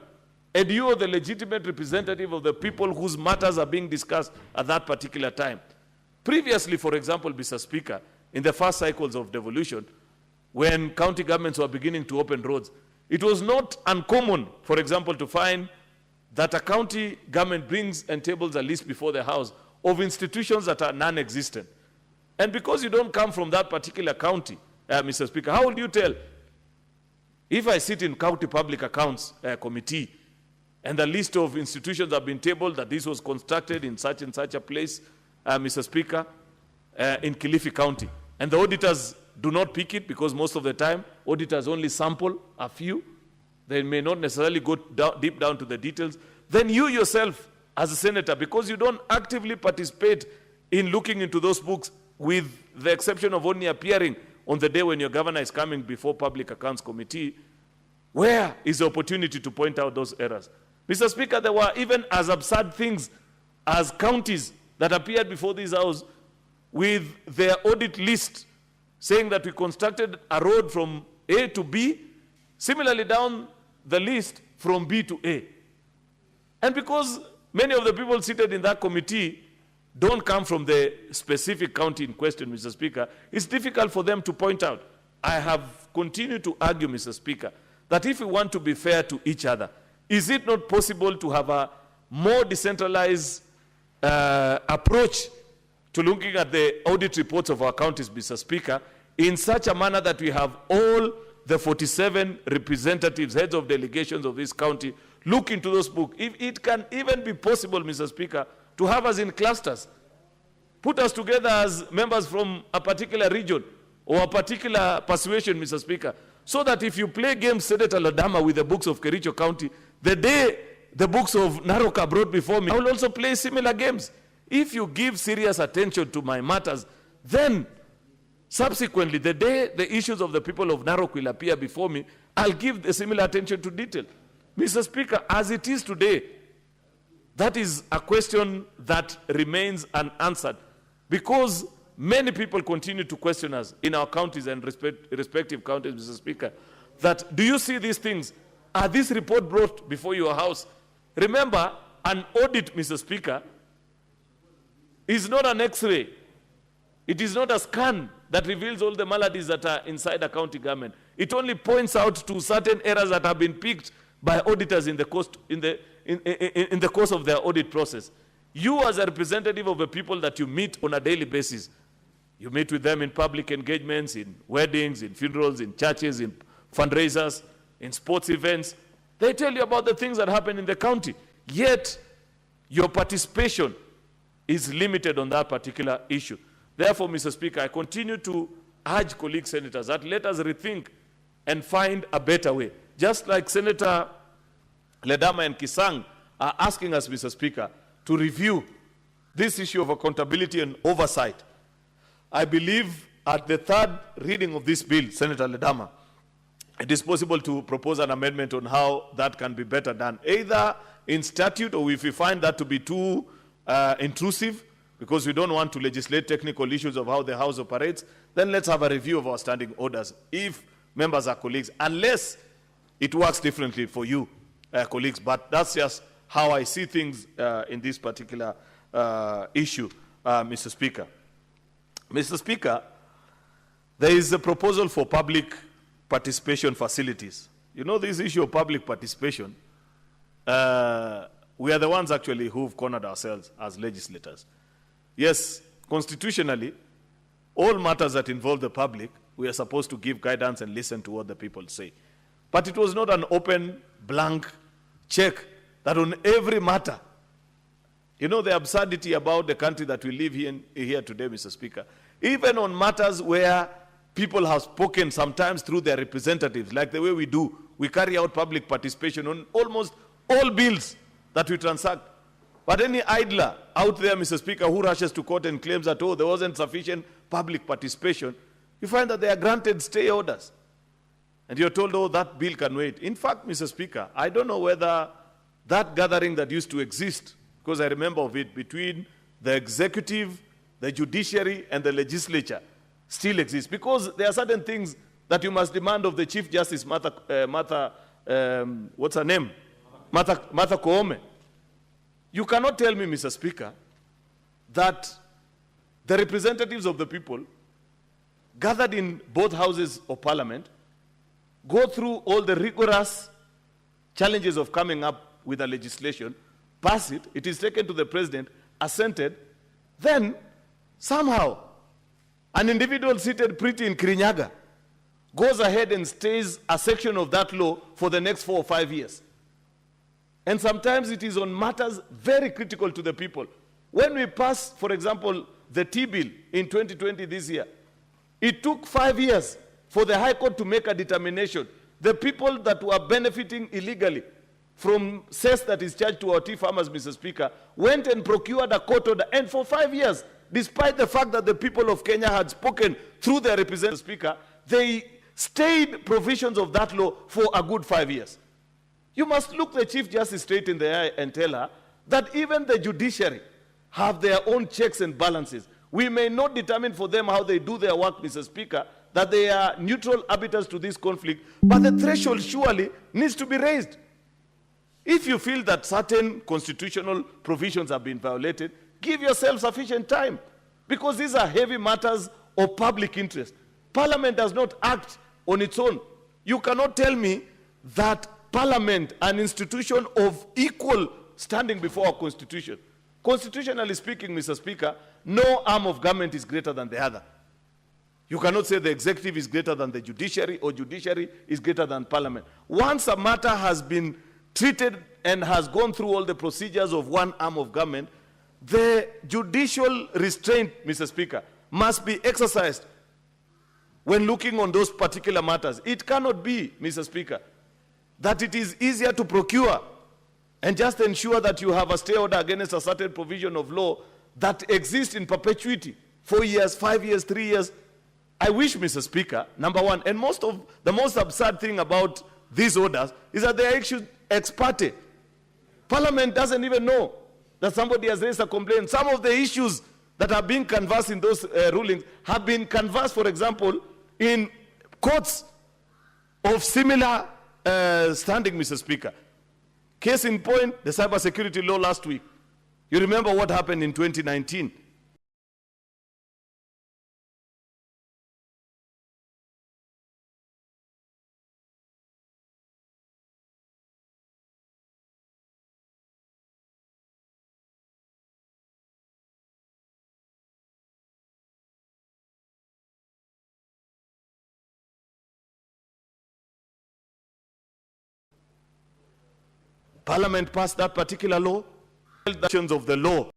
and you are the legitimate representative of the people whose matters are being discussed at that particular time. Previously, for example, Mr. Speaker, in the first cycles of devolution, when county governments were beginning to open roads, it was not uncommon, for example, to find that a county government brings and tables a list before the House of institutions that are non-existent. And because you don't come from that particular county, Mr. Speaker, how would you tell If I sit in County Public Accounts Committee and the list of institutions have been tabled that this was constructed in such and such a place, Mr. Speaker, in Kilifi County, and the auditors do not pick it because most of the time auditors only sample a few, they may not necessarily go deep down to the details, then you yourself as a senator, because you don't actively participate in looking into those books, with the exception of only appearing on the day when your governor is coming before Public Accounts Committee, where is the opportunity to point out those errors? Mr. Speaker, there were even as absurd things as counties that appeared before this House with their audit list saying that we constructed a road from A to B, similarly down the list from B to A. And because many of the people seated in that committee don't come from the specific county in question, Mr. Speaker, it's difficult for them to point out. I have continued to argue, Mr. Speaker, that if we want to be fair to each other, is it not possible to have a more decentralized approach to looking at the audit reports of our counties, Mr. Speaker, in such a manner that we have all the 47 representatives, heads of delegations of this county, look into those books. If it can even be possible, Mr. Speaker, to have us in clusters, put us together as members from a particular region or a particular persuasion, Mr. Speaker, so that if you play games, Senator Ladama, with the books of Kericho County, the day the books of Narok are brought before me, I will also play similar games. If you give serious attention to my matters, then subsequently, the day the issues of the people of Narok will appear before me, I'll give the similar attention to detail. Mr. Speaker, as it is today, that is a question that remains unanswered because many people continue to question us in our counties and respective counties, Mr. Speaker, that do you see these things? Are this report brought before your house? Remember, an audit, Mr. Speaker, is not an X-ray. It is not a scan that reveals all the maladies that are inside a county government. It only points out to certain errors that have been picked by auditors in the course of their audit process. You, as a representative of the people that you meet on a daily basis, you meet with them in public engagements, in weddings, in funerals, in churches, in fundraisers, in sports events. They tell you about the things that happen in the county. Yet, your participation is limited on that particular issue. Therefore, Mr. Speaker, I continue to urge colleague senators that let us rethink and find a better way. Just like Senator Ledama and Kisang are asking us, Mr. Speaker, to review this issue of accountability and oversight. I believe at the third reading of this bill, Senator Ledama, it is possible to propose an amendment on how that can be better done, either in statute or if we find that to be too intrusive, because we don't want to legislate technical issues of how the House operates, then let's have a review of our standing orders, if members are colleagues, unless it works differently for you, colleagues. But that's just how I see things in this particular issue, Mr. Speaker. Mr. Speaker, there is a proposal for public participation facilities. You know, this issue of public participation, we are the ones actually who've cornered ourselves as legislators. Yes, constitutionally, all matters that involve the public, we are supposed to give guidance and listen to what the people say. But it was not an open, blank check that on every matter. You know the absurdity about the country that we live here today, Mr. Speaker. Even on matters where people have spoken sometimes through their representatives, like the way we do, we carry out public participation on almost all bills that we transact. But any idler out there, Mr. Speaker, who rushes to court and claims that, oh, there wasn't sufficient public participation, you find that they are granted stay orders. And you're told, oh, that bill can wait. In fact, Mr. Speaker, I don't know whether that gathering that used to exist, because I remember of it, between the executive, the judiciary, and the legislature still exists. Because there are certain things that you must demand of the Chief Justice, Martha Koome. You cannot tell me, Mr. Speaker, that the representatives of the people gathered in both houses of parliament go through all the rigorous challenges of coming up with a legislation, pass it, it is taken to the president, assented, then somehow an individual seated pretty in Kirinyaga goes ahead and stays a section of that law for the next 4 or 5 years. And sometimes it is on matters very critical to the people. When we passed, for example, the T bill in 2020 this year, it took 5 years for the High Court to make a determination. The people that were benefiting illegally from cess that is charged to our tea farmers, Mr. Speaker, went and procured a court order. And for 5 years, despite the fact that the people of Kenya had spoken through their representative Speaker, they stayed provisions of that law for a good 5 years. You must look the Chief Justice straight in the eye and tell her that even the judiciary have their own checks and balances. We may not determine for them how they do their work, Mr. Speaker, that they are neutral arbiters to this conflict, but the threshold surely needs to be raised. If you feel that certain constitutional provisions have been violated, give yourself sufficient time, because these are heavy matters of public interest. Parliament does not act on its own. You cannot tell me that Parliament, an institution of equal standing before our Constitution, constitutionally speaking, Mr. Speaker, no arm of government is greater than the other. You cannot say the executive is greater than the judiciary or judiciary is greater than Parliament. Once a matter has been treated and has gone through all the procedures of one arm of government, the judicial restraint, Mr. Speaker, must be exercised when looking on those particular matters. It cannot be, Mr. Speaker, that it is easier to procure and just ensure that you have a stay order against a certain provision of law that exists in perpetuity, 4 years, 5 years, 3 years. I wish, Mr. Speaker, number one, and the most absurd thing about these orders is that they are issued ex parte. Parliament doesn't even know that somebody has raised a complaint. Some of the issues that are being canvassed in those rulings have been canvassed, for example, in courts of similar standing, Mr. Speaker. Case in point, the cybersecurity law last week. You remember what happened in 2019. Parliament passed that particular law, of the law.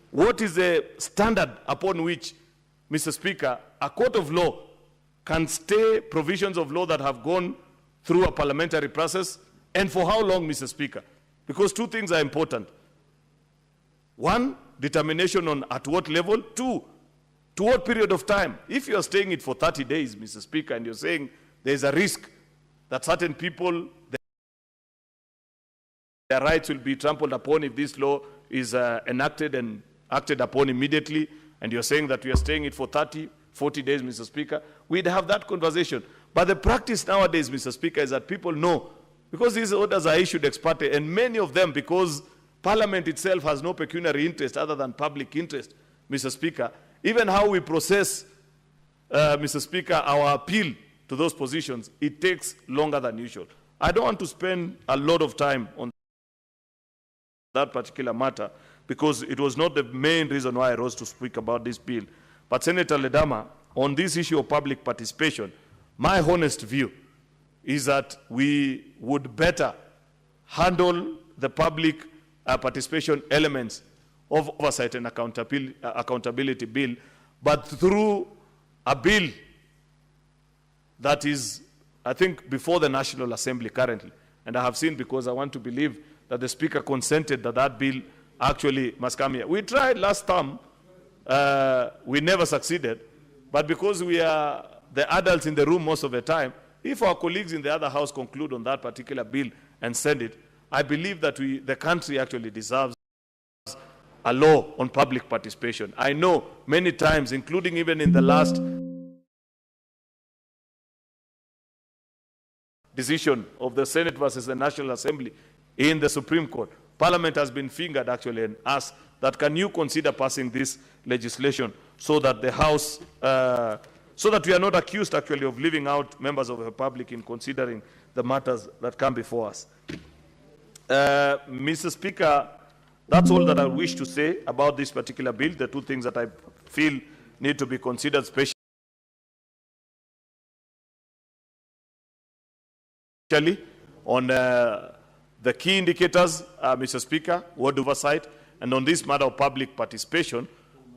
What is the standard upon which, Mr. Speaker, a court of law can stay provisions of law that have gone through a parliamentary process, and for how long, Mr. Speaker? Because two things are important. One, determination on at what level. Two, to what period of time. If you are staying it for 30 days, Mr. Speaker, and you're saying there's a risk that certain people, their rights will be trampled upon if this law is enacted and acted upon immediately, and you're saying that we are staying it for 30, 40 days, Mr. Speaker, we'd have that conversation. But the practice nowadays, Mr. Speaker, is that people know, because these orders are issued ex parte, and many of them, because Parliament itself has no pecuniary interest other than public interest, Mr. Speaker, even how we process, Mr. Speaker, our appeal to those positions, it takes longer than usual. I don't want to spend a lot of time on that particular matter, because it was not the main reason why I rose to speak about this bill. But Senator Ledama, on this issue of public participation, my honest view is that we would better handle the public participation elements of oversight and accountability bill, but through a bill that is, I think, before the National Assembly currently. And I have seen, because I want to believe that the Speaker consented that that bill actually must come here. We tried last term, we never succeeded, but because we are the adults in the room most of the time, if our colleagues in the other house conclude on that particular bill and send it, I believe that the country actually deserves a law on public participation. I know many times, including even in the last decision of the Senate versus the National Assembly in the Supreme Court, Parliament has been fingered actually and asked that, can you consider passing this legislation so that the House, so that we are not accused actually of leaving out members of the public in considering the matters that come before us. Mr. Speaker, that's all that I wish to say about this particular bill, the two things that I feel need to be considered, especially especially on the key indicators, Mr. Speaker, ward oversight, and on this matter of public participation.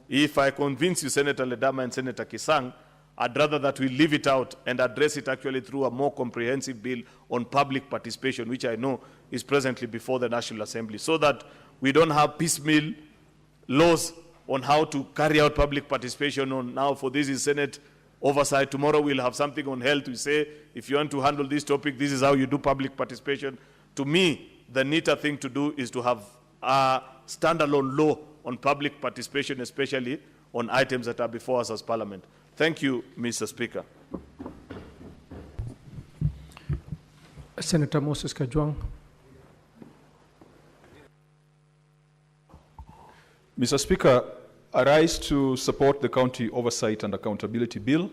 If I convince you, Senator Ledama and Senator Kisang, I'd rather that we leave it out and address it actually through a more comprehensive bill on public participation, which I know is presently before the National Assembly, so that we don't have piecemeal laws on how to carry out public participation on now for this is Senate oversight. Tomorrow we'll have something on health. We say, if you want to handle this topic, this is how you do public participation. To me, the neater thing to do is to have a standalone law on public participation, especially on items that are before us as Parliament. Thank you, Mr. Speaker. Senator Moses Kajwang. Mr. Speaker, I rise to support the County Oversight and Accountability Bill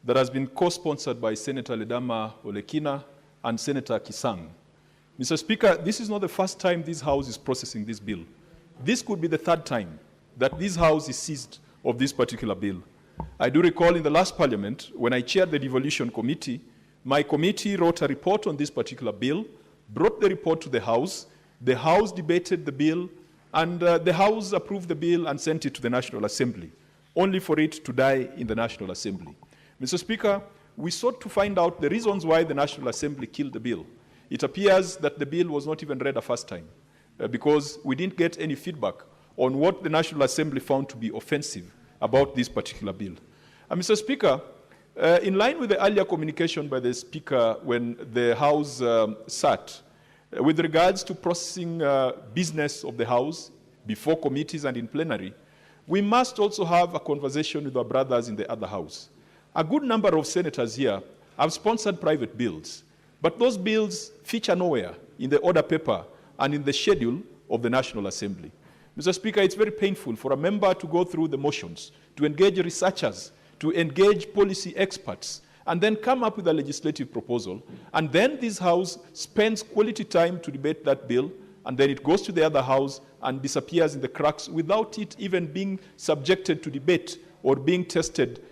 that has been co-sponsored by Senator Ledama Olekina and Senator Kisang. Mr. Speaker, this is not the first time this House is processing this bill. This could be the third time that this House is seized of this particular bill. I do recall in the last Parliament, when I chaired the Devolution Committee, my committee wrote a report on this particular bill, brought the report to the House debated the bill, and the House approved the bill and sent it to the National Assembly, only for it to die in the National Assembly. Mr. Speaker, we sought to find out the reasons why the National Assembly killed the bill. It appears that the bill was not even read a first time because we didn't get any feedback on what the National Assembly found to be offensive about this particular bill. And Mr. Speaker, in line with the earlier communication by the Speaker when the House sat, with regards to processing business of the House before committees and in plenary, we must also have a conversation with our brothers in the other House. A good number of senators here have sponsored private bills, but those bills feature nowhere in the order paper and in the schedule of the National Assembly. Mr. Speaker, it's very painful for a member to go through the motions, to engage researchers, to engage policy experts, and then come up with a legislative proposal, and then this House spends quality time to debate that bill, and then it goes to the other House and disappears in the cracks without it even being subjected to debate or being tested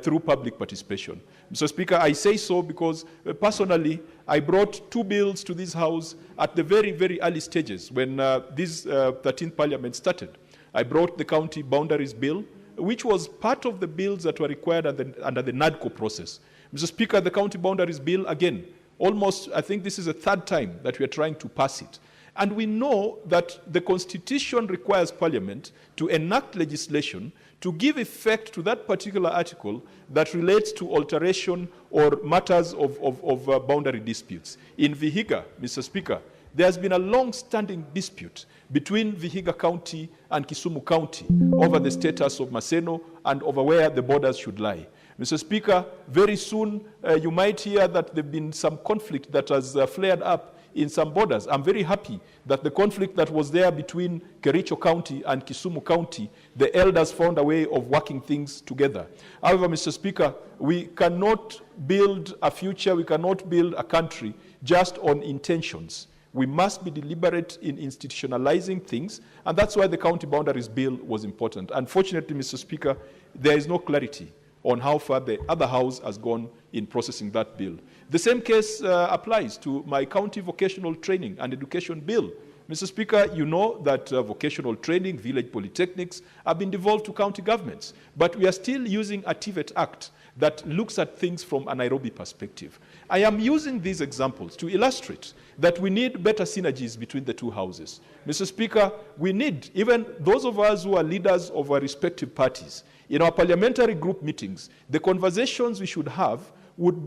through public participation. Mr. Speaker, I say so because personally, I brought two bills to this House at the very, very early stages when this 13th Parliament started. I brought the County Boundaries Bill, which was part of the bills that were required under the NADCO process. Mr. Speaker, the County Boundaries Bill, again, almost, I think this is the third time that we are trying to pass it. And we know that the Constitution requires Parliament to enact legislation to give effect to that particular article that relates to alteration or matters of boundary disputes. In Vihiga, Mr. Speaker, there has been a long-standing dispute between Vihiga County and Kisumu County over the status of Maseno and over where the borders should lie. Mr. Speaker, very soon you might hear that there have been some conflict that has flared up in some borders. I'm very happy that the conflict that was there between Kericho County and Kisumu County, the elders found a way of working things together. However, Mr. Speaker, we cannot build a future, we cannot build a country just on intentions. We must be deliberate in institutionalizing things, and that's why the County Boundaries Bill was important. Unfortunately, Mr. Speaker, there is no clarity on how far the other House has gone in processing that bill. The same case applies to my County Vocational Training and Education Bill. Mr. Speaker, you know that vocational training, village polytechnics have been devolved to county governments, but we are still using a TVET Act that looks at things from a Nairobi perspective. I am using these examples to illustrate that we need better synergies between the two houses. Mr. Speaker, we need, even those of us who are leaders of our respective parties, in our parliamentary group meetings, the conversations we should have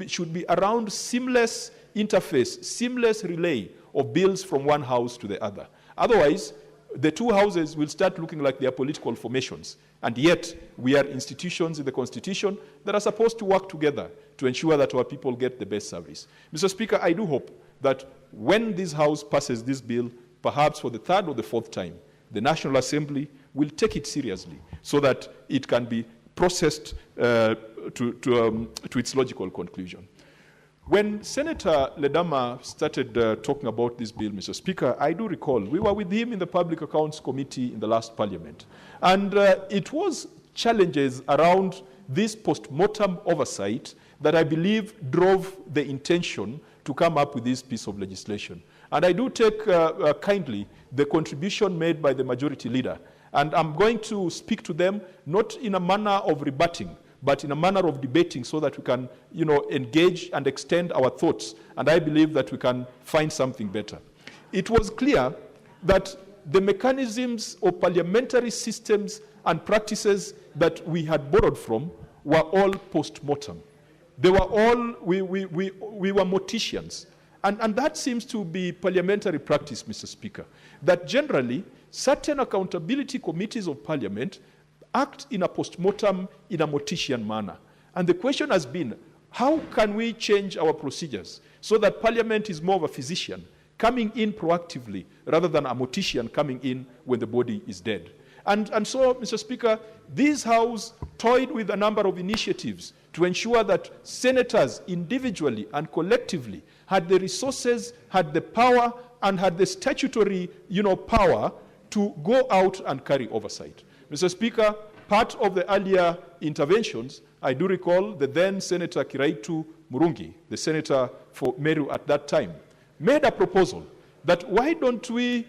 should be around seamless interface, seamless relay of bills from one house to the other. Otherwise, the two houses will start looking like they are political formations. And yet, we are institutions in the Constitution that are supposed to work together to ensure that our people get the best service. Mr. Speaker, I do hope that when this House passes this bill, perhaps for the third or the fourth time, the National Assembly will take it seriously so that it can be processed to its logical conclusion. When Senator Ledama started talking about this bill, Mr. Speaker, I do recall we were with him in the Public Accounts Committee in the last Parliament. And it was challenges around this post-mortem oversight that I believe drove the intention to come up with this piece of legislation. And I do take kindly the contribution made by the majority leader. And I'm going to speak to them, not in a manner of rebutting, but in a manner of debating so that we can, engage and extend our thoughts. And I believe that we can find something better. It was clear that the mechanisms of parliamentary systems and practices that we had borrowed from were all post-mortem. They were all, we were morticians. And that seems to be parliamentary practice, Mr. Speaker, that generally certain accountability committees of parliament act in a post-mortem, in a mortician manner. And the question has been, how can we change our procedures so that parliament is more of a physician, coming in proactively, rather than a mortician coming in when the body is dead? And so, Mr. Speaker, this House toyed with a number of initiatives to ensure that senators individually and collectively had the resources, had the power, and had the statutory, power to go out and carry oversight. Mr. Speaker, part of the earlier interventions, I do recall the then Senator Kiraitu Murungi, the senator for Meru at that time, made a proposal that why don't we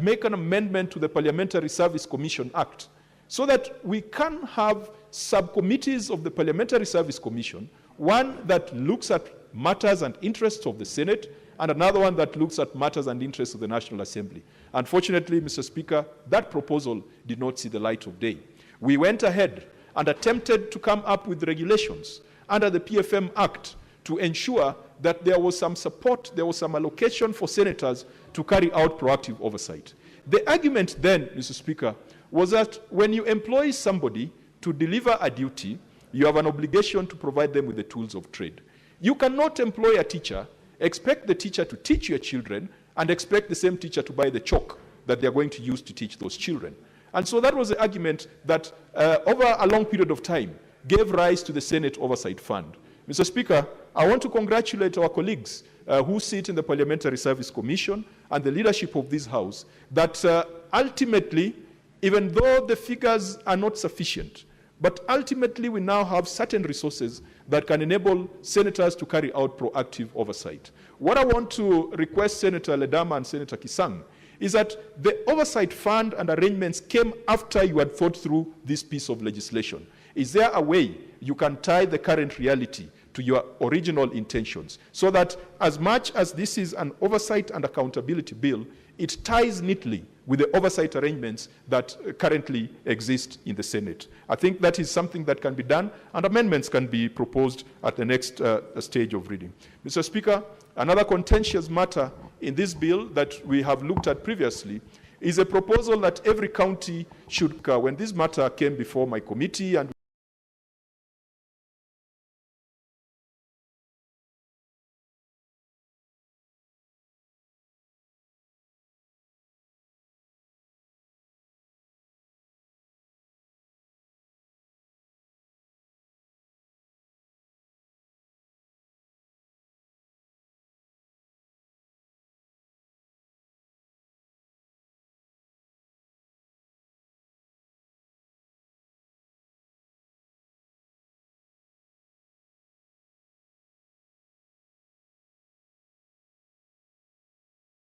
make an amendment to the Parliamentary Service Commission Act so that we can have subcommittees of the Parliamentary Service Commission, one that looks at matters and interests of the Senate, and another one that looks at matters and interests of the National Assembly. Unfortunately, Mr. Speaker, that proposal did not see the light of day. We went ahead and attempted to come up with regulations under the PFM Act to ensure that there was some support, there was some allocation for senators to carry out proactive oversight. The argument then, Mr. Speaker, was that when you employ somebody to deliver a duty, you have an obligation to provide them with the tools of trade. You cannot employ a teacher, expect the teacher to teach your children, and expect the same teacher to buy the chalk that they're going to use to teach those children. And so that was the argument that over a long period of time gave rise to the Senate Oversight Fund. Mr. Speaker, I want to congratulate our colleagues who sit in the Parliamentary Service Commission and the leadership of this House that ultimately, even though the figures are not sufficient, but ultimately we now have certain resources that can enable senators to carry out proactive oversight. What I want to request Senator Ledama and Senator Kisang is that the oversight fund and arrangements came after you had thought through this piece of legislation. Is there a way you can tie the current reality to your original intentions so that as much as this is an oversight and accountability bill, it ties neatly with the oversight arrangements that currently exist in the Senate? I think that is something that can be done, and amendments can be proposed at the next stage of reading. Mr. Speaker, another contentious matter in this bill that we have looked at previously is a proposal that every county should, when this matter came before my committee and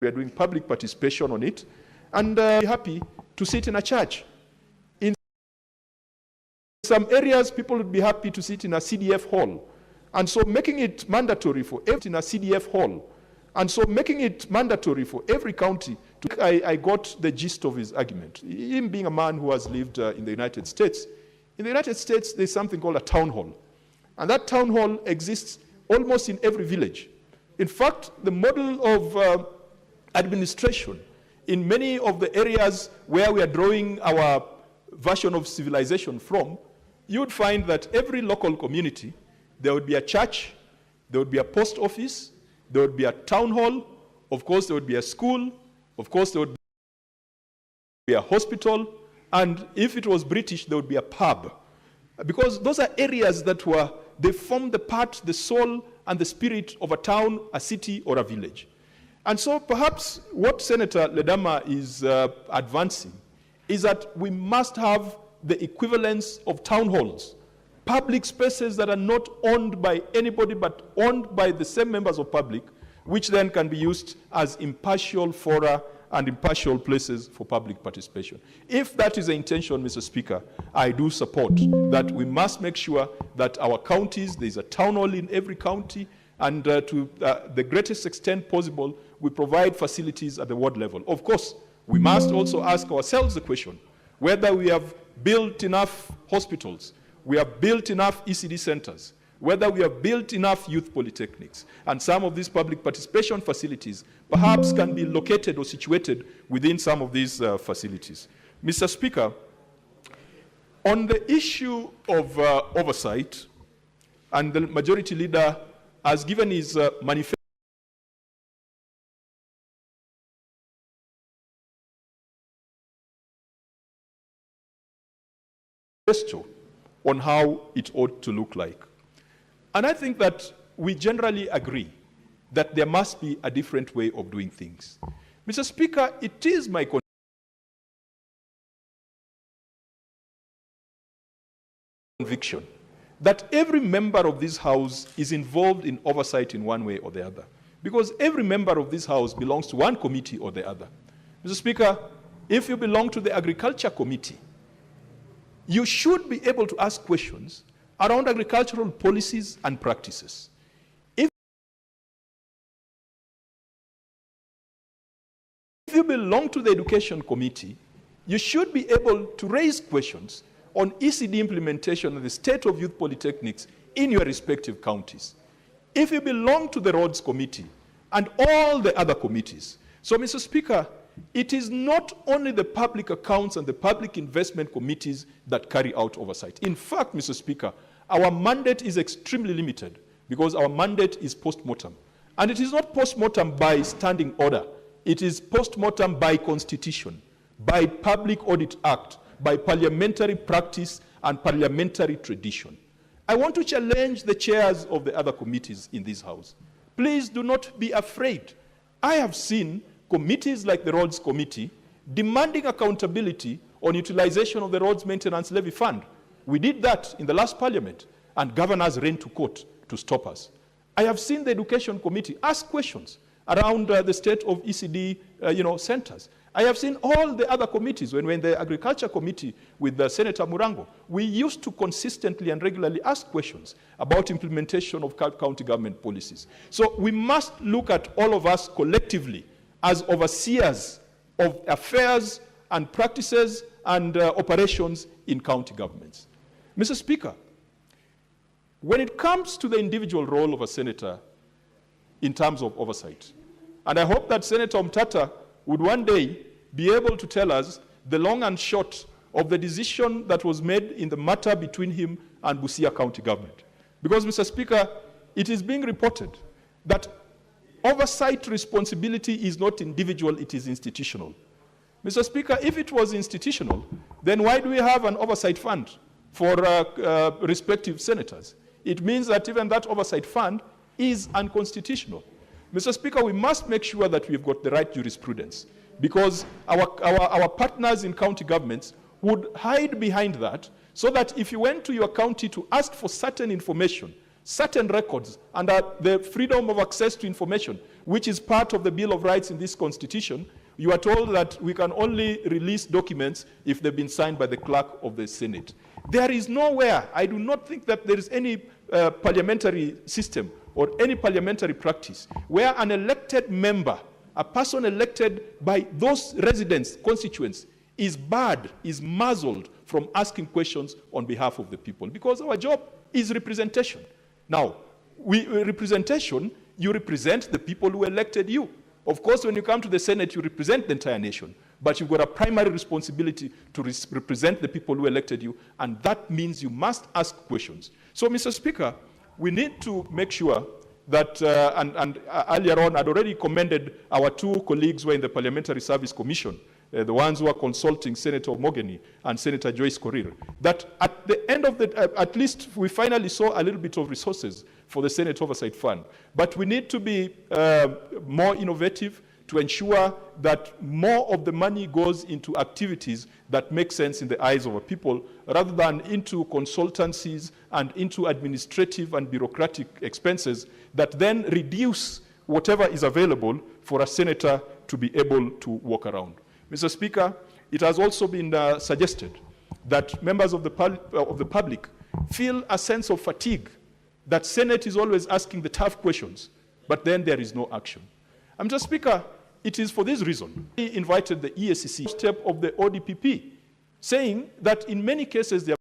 we are doing public participation on it, and happy to sit in a church. In some areas, people would be happy to sit in a CDF hall, and so making it mandatory for every in a CDF hall, and so making it mandatory for every county. I got the gist of his argument. Him being a man who has lived in the United States. In the United States, there's something called a town hall, and that town hall exists almost in every village. In fact, the model of administration in many of the areas where we are drawing our version of civilization from, you would find that every local community, there would be a church, there would be a post office, there would be a town hall, of course there would be a school, of course there would be a hospital, and if it was British, there would be a pub. Because those are areas that they form the soul and the spirit of a town, a city, or a village. And so perhaps what Senator Ledama is advancing is that we must have the equivalence of town halls public spaces that are not owned by anybody but owned by the same members of public, which then can be used as impartial fora and impartial places for public participation. If that is the intention, Mr. Speaker, I do support that we must make sure that our counties, there's a town hall in every county, and to the greatest extent possible, we provide facilities at the ward level. Of course, we must also ask ourselves the question whether we have built enough hospitals, we have built enough ECD centers, whether we have built enough youth polytechnics, and some of these public participation facilities perhaps can be located or situated within some of these facilities. Mr. Speaker, on the issue of oversight, and the majority leader has given his manifesto on how it ought to look like. And I think that we generally agree that there must be a different way of doing things. Mr. Speaker, it is my conviction that every member of this House is involved in oversight in one way or the other, because every member of this House belongs to one committee or the other. Mr. Speaker, if you belong to the Agriculture Committee, you should be able to ask questions around agricultural policies and practices. If you belong to the Education Committee, you should be able to raise questions on ECD implementation and the state of youth polytechnics in your respective counties. If you belong to the Roads Committee and all the other committees. So, Mr. Speaker, it is not only the public accounts and the public investment committees that carry out oversight. In fact, Mr. Speaker, our mandate is extremely limited because our mandate is post-mortem. And it is not post-mortem by standing order. It is post-mortem by constitution, by Public Audit Act, by parliamentary practice and parliamentary tradition. I want to challenge the chairs of the other committees in this House. Please do not be afraid. I have seen committees like the Roads Committee demanding accountability on utilization of the Roads Maintenance Levy Fund. We did that in the last parliament, and governors ran to court to stop us. I have seen the Education Committee ask questions around the state of ECD centers. I have seen all the other committees. When we're in the Agriculture Committee with Senator Murango, we used to consistently and regularly ask questions about implementation of county government policies. So we must look at all of us collectively as overseers of affairs and practices and operations in county governments. Mr. Speaker, when it comes to the individual role of a senator in terms of oversight, and I hope that Senator Mtata would one day be able to tell us the long and short of the decision that was made in the matter between him and Busia County government. Because, Mr. Speaker, it is being reported that oversight responsibility is not individual, it is institutional. Mr. Speaker, if it was institutional, then why do we have an oversight fund for respective senators? It means that even that oversight fund is unconstitutional. Mr. Speaker, we must make sure that we've got the right jurisprudence, because our partners in county governments would hide behind that, so that if you went to your county to ask for certain information, certain records, under the freedom of access to information, which is part of the Bill of Rights in this Constitution, you are told that we can only release documents if they've been signed by the clerk of the Senate. There is nowhere, I do not think that there is any parliamentary system or any parliamentary practice where an elected member, a person elected by those residents, constituents, is barred, is muzzled from asking questions on behalf of the people, because our job is representation. Now, representation, you represent the people who elected you. Of course, when you come to the Senate, you represent the entire nation, but you've got a primary responsibility to represent the people who elected you, and that means you must ask questions. So, Mr. Speaker, we need to make sure that, and earlier on, I'd already commended our two colleagues who are in the Parliamentary Service Commission, the ones who are consulting Senator Mogeni and Senator Joyce Korir, that at the end of the, at least we finally saw a little bit of resources for the Senate Oversight Fund. But we need to be more innovative to ensure that more of the money goes into activities that make sense in the eyes of our people, rather than into consultancies and into administrative and bureaucratic expenses that then reduce whatever is available for a senator to be able to walk around. Mr. Speaker, it has also been suggested that members of the public feel a sense of fatigue, that Senate is always asking the tough questions, but then there is no action. Mr. Speaker, it is for this reason we invited the EACC step of the ODPP, saying that in many cases they are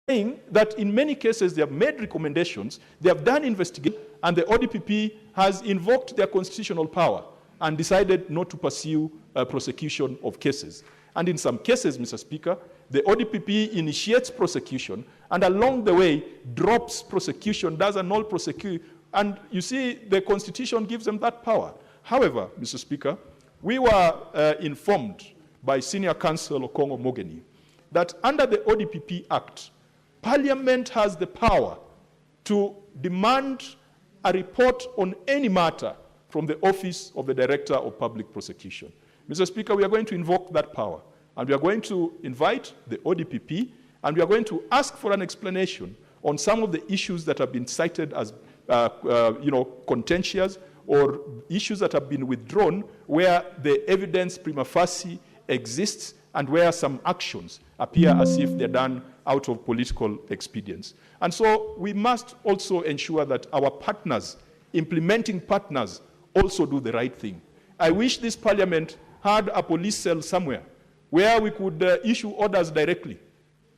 saying that in many cases they have made recommendations, they have done investigation, and the ODPP has invoked their constitutional power and decided not to pursue prosecution of cases. And in some cases, Mr. Speaker, the ODPP initiates prosecution and along the way drops prosecution, does a null prosecution, and you see the Constitution gives them that power. However, Mr. Speaker, we were informed by Senior Counsel Okongo Mogeni that under the ODPP Act, Parliament has the power to demand a report on any matter from the Office of the Director of Public Prosecution. Mr. Speaker, we are going to invoke that power, and we are going to invite the ODPP, and we are going to ask for an explanation on some of the issues that have been cited as contentious, or issues that have been withdrawn where the evidence prima facie exists and where some actions appear as if they're done out of political expedience. And so we must also ensure that our partners, implementing partners, also do the right thing. I wish this Parliament had a police cell somewhere where we could issue orders directly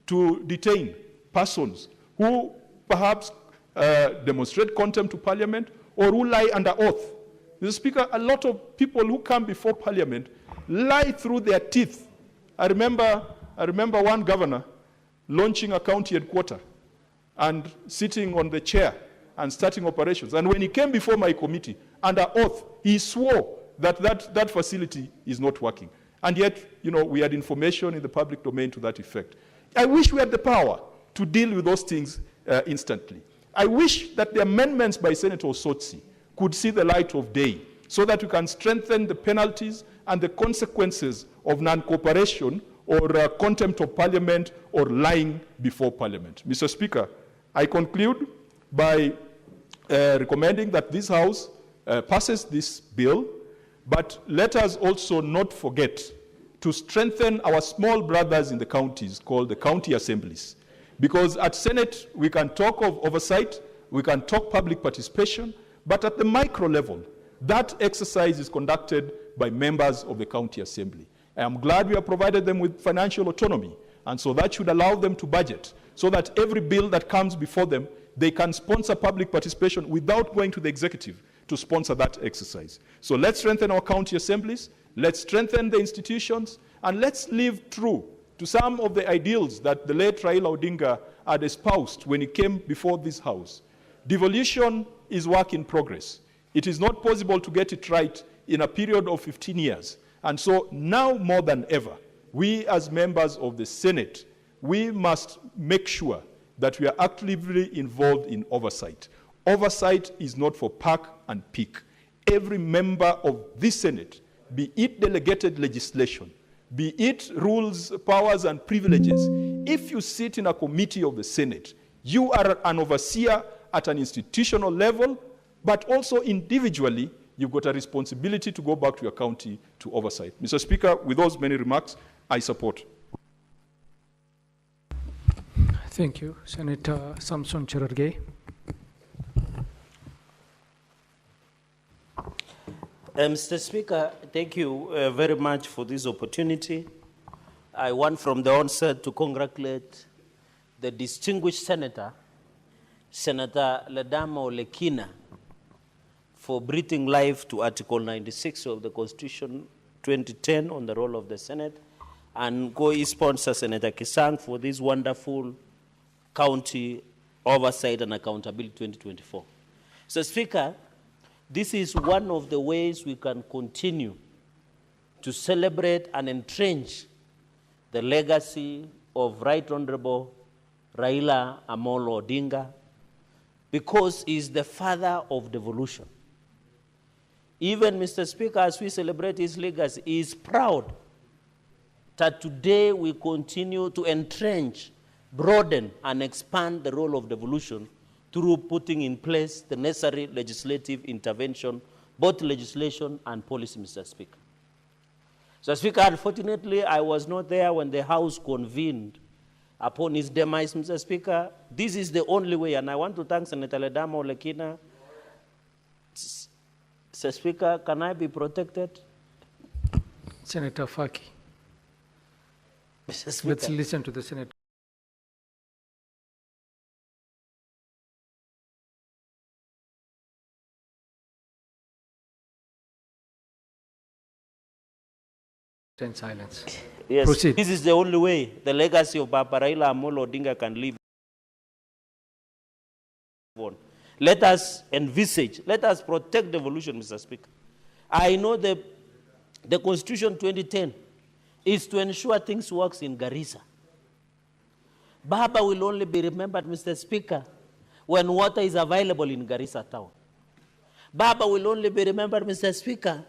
to detain persons who perhaps demonstrate contempt to Parliament or who lie under oath. Mr. Speaker, a lot of people who come before Parliament lie through their teeth. I remember one governor launching a county headquarters and sitting on the chair and starting operations. And when he came before my committee, under oath, he swore that facility is not working. And yet, we had information in the public domain to that effect. I wish we had the power to deal with those things instantly. I wish that the amendments by Senator Osotsi could see the light of day so that we can strengthen the penalties and the consequences of non-cooperation or contempt of Parliament or lying before Parliament. Mr. Speaker, I conclude by recommending that this House passes this bill, but let us also not forget to strengthen our small brothers in the counties called the county assemblies. Because at Senate, we can talk of oversight, we can talk public participation, but at the micro level, that exercise is conducted by members of the county assembly. I am glad we have provided them with financial autonomy, and so that should allow them to budget, so that every bill that comes before them, they can sponsor public participation without going to the executive to sponsor that exercise. So let's strengthen our county assemblies, let's strengthen the institutions, and let's live true to some of the ideals that the late Raila Odinga had espoused when he came before this House. Devolution is work in progress. It is not possible to get it right in a period of 15 years. And so now more than ever, we as members of the Senate, we must make sure that we are actively involved in oversight. Oversight is not for park and pick. Every member of this Senate, be it delegated legislation, be it rules, powers, and privileges, if you sit in a committee of the Senate, you are an overseer at an institutional level, but also individually, you've got a responsibility to go back to your county to oversight. Mr. Speaker, with those many remarks, I support. Thank you. Senator Samson Cherargei. Mr. Speaker, thank you very much for this opportunity. I want from the onset to congratulate the distinguished senator, Senator Ledamo Lekina, for breathing life to Article 96 of the Constitution 2010 on the role of the Senate, and co-sponsor Senator Kisang for this wonderful county oversight and accountability 2024. So, Speaker, this is one of the ways we can continue to celebrate and entrench the legacy of Right Honorable Raila Amolo Odinga, because he is the father of devolution. Even, Mr. Speaker, as we celebrate his legacy, he is proud that today we continue to entrench, broaden, and expand the role of devolution through putting in place the necessary legislative intervention, both legislation and policy, Mr. Speaker. So, Speaker, unfortunately, I was not there when the House convened upon his demise, Mr. Speaker. This is the only way, and I want to thank Senator Ledama Olekina. Mr. Speaker, can I be protected? Senator Faki. Mr. Speaker. Let's listen to the Senator. In silence. Yes, proceed. This is the only way the legacy of Baba Raila Amolo Odinga can live on. Let us envisage, let us protect devolution, Mr. Speaker. I know the Constitution 2010 is to ensure things works in Garissa. Baba will only be remembered, Mr. Speaker, when water is available in Garissa town. Baba will only be remembered, Mr. Speaker,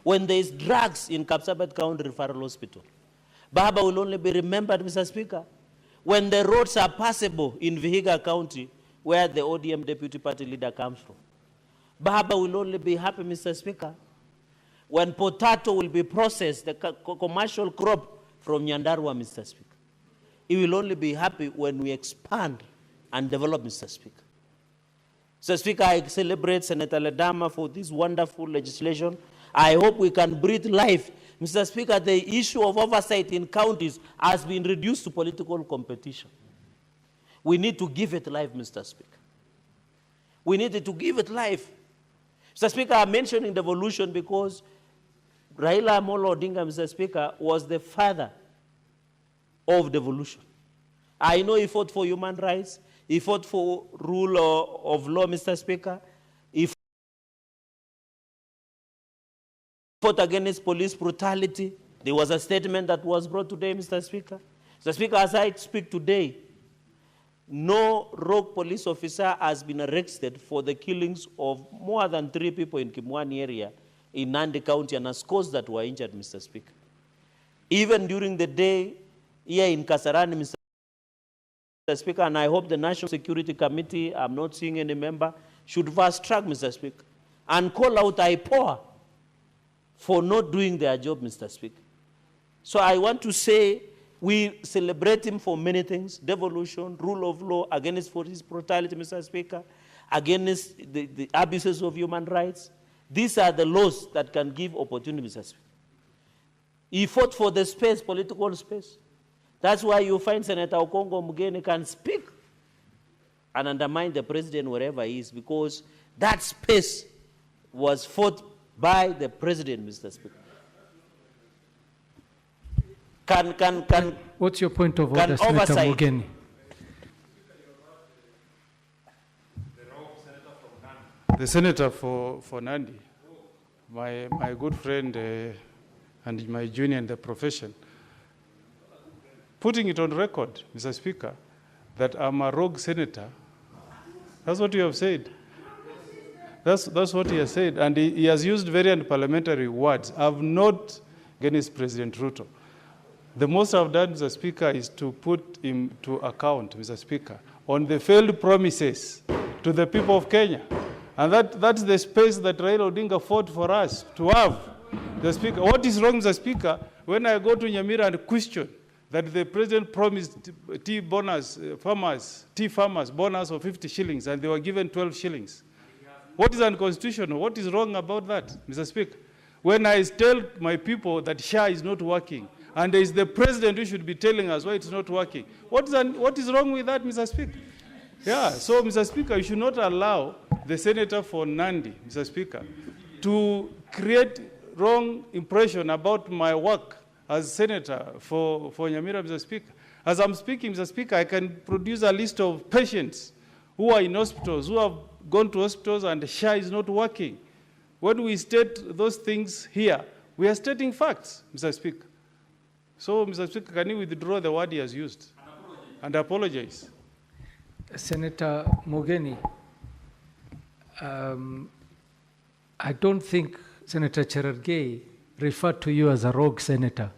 when there is drugs in Kapsabet County Referral Hospital. Baba will only be remembered, Mr. Speaker, when the roads are passable in Vihiga County, where the ODM deputy party leader comes from. Baba will only be happy, Mr. Speaker, when potato will be processed, the commercial crop from Nyandarua, Mr. Speaker. He will only be happy when we expand and develop, Mr. Speaker. Mr. Speaker, I celebrate Senator Ledama for this wonderful legislation. I hope we can breathe life. Mr. Speaker, the issue of oversight in counties has been reduced to political competition. We need to give it life, Mr. Speaker. We need to give it life. Mr. Speaker, I'm mentioning devolution because Raila Amolo Odinga, Mr. Speaker, was the father of devolution. I know he fought for human rights. He fought for rule of law, Mr. Speaker. He fought against police brutality. There was a statement that was brought today, Mr. Speaker. Mr. Speaker, as I speak today, no rogue police officer has been arrested for the killings of more than 3 people in Kimwani area in Nandi County and scores that were injured, Mr. Speaker. Even during the day here in Kasarani, Mr. Speaker, and I hope the National Security Committee, I'm not seeing any member, should fast track, Mr. Speaker, and call out IPOA for not doing their job, Mr. Speaker. So I want to say we celebrate him for many things: devolution, rule of law, against police brutality, Mr. Speaker, against the abuses of human rights. These are the laws that can give opportunity, Mr. Speaker. He fought for the space, political space. That's why you find Senator Okongo Mugeni can speak and undermine the president wherever he is, because that space was fought by the president, Mr. Speaker. What's your point of order, Senator oversight. Mugeni? The senator for Nandi, my good friend and my junior in the profession, putting it on record, Mr. Speaker, that I'm a rogue senator. That's what you have said. That's what he has said. And he has used very unparliamentary words. I've not against President Ruto. The most I've done, Mr. Speaker, is to put him to account, Mr. Speaker, on the failed promises to the people of Kenya. And that's the space that Raila Odinga fought for us to have. The Speaker, what is wrong, Mr. Speaker, when I go to Nyamira and question that the president promised tea farmers bonus of 50 shillings and they were given 12 shillings. What is unconstitutional? What is wrong about that, Mr. Speaker? When I tell my people that SHA is not working, and it is the president who should be telling us why it's not working, what is wrong with that, Mr. Speaker? Yeah, so, Mr. Speaker, you should not allow the senator for Nandi, Mr. Speaker, to create wrong impression about my work as senator for Nyamira, Mr. Speaker. As I'm speaking, Mr. Speaker, I can produce a list of patients who are in hospitals, who have gone to hospitals and SHA is not working. When we state those things here, We are stating facts, Mr. Speaker. So, Mr. Speaker, can you withdraw the word he has used and apologize? Senator Mogeni, I don't think Senator Cherargei referred to you as a rogue senator.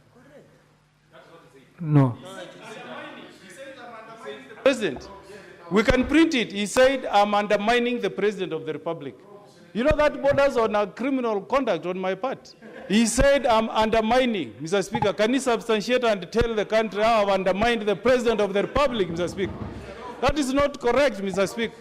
No. President, we can print it. He said, I'm undermining the President of the Republic. You know that borders on a criminal conduct on my part. He said, I'm undermining. Mr. Speaker, can you substantiate and tell the country how I've undermined the President of the Republic, Mr. Speaker? That is not correct, Mr. Speaker.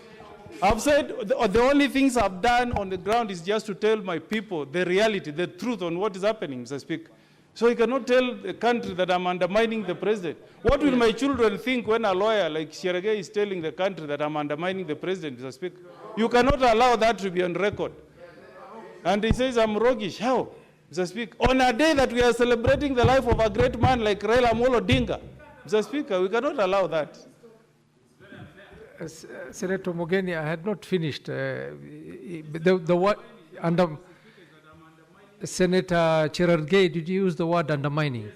I've said the only things I've done on the ground is just to tell my people the reality, the truth on what is happening, Mr. Speaker. So you cannot tell the country that I'm undermining the president. What will my children think when a lawyer like Cherargei is telling the country that I'm undermining the president, Mr. Speaker? You cannot allow that to be on record. And he says I'm roguish. How, Mr. Speaker? On a day that we are celebrating the life of a great man like Raila Odinga, Mr. Speaker, we cannot allow that. Senator Mogeni, I had not finished. The what under Senator Cherargei, did you use the word undermining?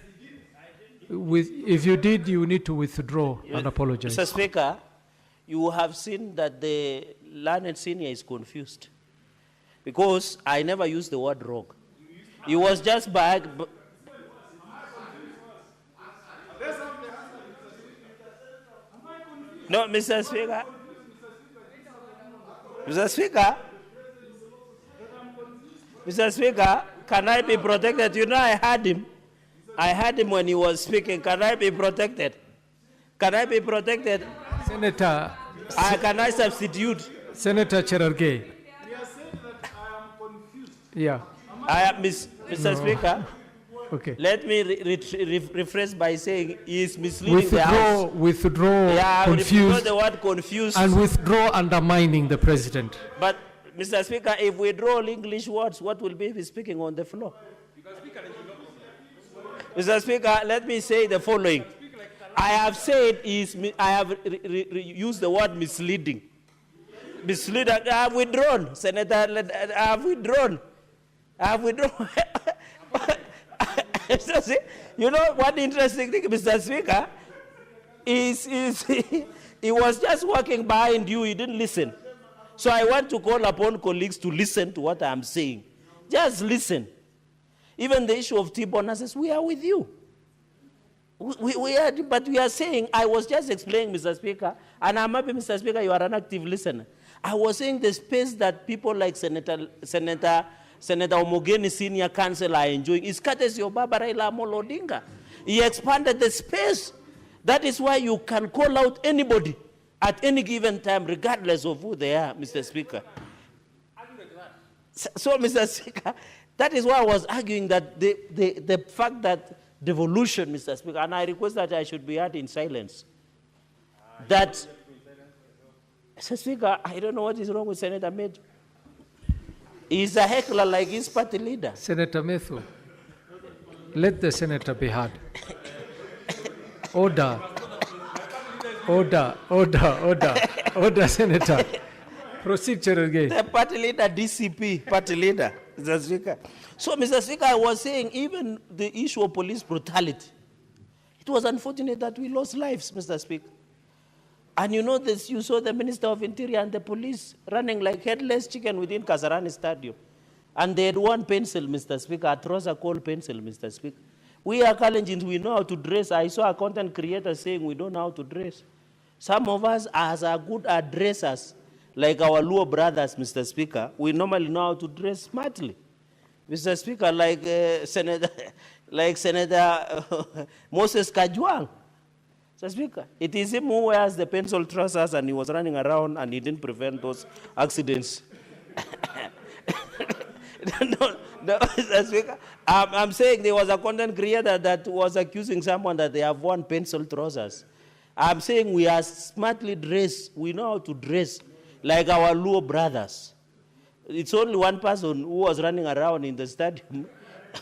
If you did, you need to withdraw and apologize. Mr. Speaker, you have seen that the learned senior is confused because I never used the word rogue. He was just No, Mr. Speaker. Mr. Speaker. Mr. Speaker, can I be protected? You know, I heard him. I heard him when he was speaking. Can I be protected? Can I be protected? Senator. Can I substitute? Senator Cherargei. Yeah. Mr. Speaker. Okay. Let me rephrase by saying he is misleading the House. Withdraw, confused, the word confused. And withdraw undermining the president. But, Mr. Speaker, if we draw English words, what will be speaking on the floor? Mr. Speaker, let me say the following. I have said I have used the word misleading. Misleading. I have withdrawn, Senator. I have withdrawn. I have withdrawn. You know what interesting thing, Mr. Speaker, is he was just walking behind you, he didn't listen. So I want to call upon colleagues to listen to what I'm saying. Just listen. Even the issue of T-bonuses, we are with you. But we are saying, I was just explaining, Mr. Speaker, and I'm happy, Mr. Speaker, you are an active listener. I was saying the space that people like Senator Omogeni Senior Council are enjoying is courtesy of Baba Raila Odinga. He expanded the space. That is why you can call out anybody at any given time, regardless of who they are, Mr. Speaker. So, Mr. Speaker, that is why I was arguing that the fact that devolution, Mr. Speaker, and I request that I should be heard in silence, that, Mr. Speaker, I don't know what is wrong with Senator Metu. He's a heckler like his party leader. Senator Methu, let the senator be heard. Order. Order, Senator. Proceed, Cherargei. The party leader, DCP, party leader, Mr. Speaker. So, Mr. Speaker, I was saying even the issue of police brutality, it was unfortunate that we lost lives, Mr. Speaker. And you know this, you saw the Minister of Interior and the police running like headless chicken within Kasarani Stadium. And they had one pencil, Mr. Speaker, a trouser called pencil, Mr. Speaker. We are Kalenjins, we know how to dress. I saw a content creator saying we don't know how to dress. Some of us are good at dressers, like our Luo brothers, Mr. Speaker. We normally know how to dress smartly. Mr. Speaker, like Senator Moses Kajwang. Mr. Speaker, it is him who wears the pencil trousers and he was running around and he didn't prevent those accidents. No, Mr. Speaker, I'm saying there was a content creator that was accusing someone that they have worn pencil trousers. I'm saying we are smartly dressed. We know how to dress like our Luo brothers. It's only one person who was running around in the stadium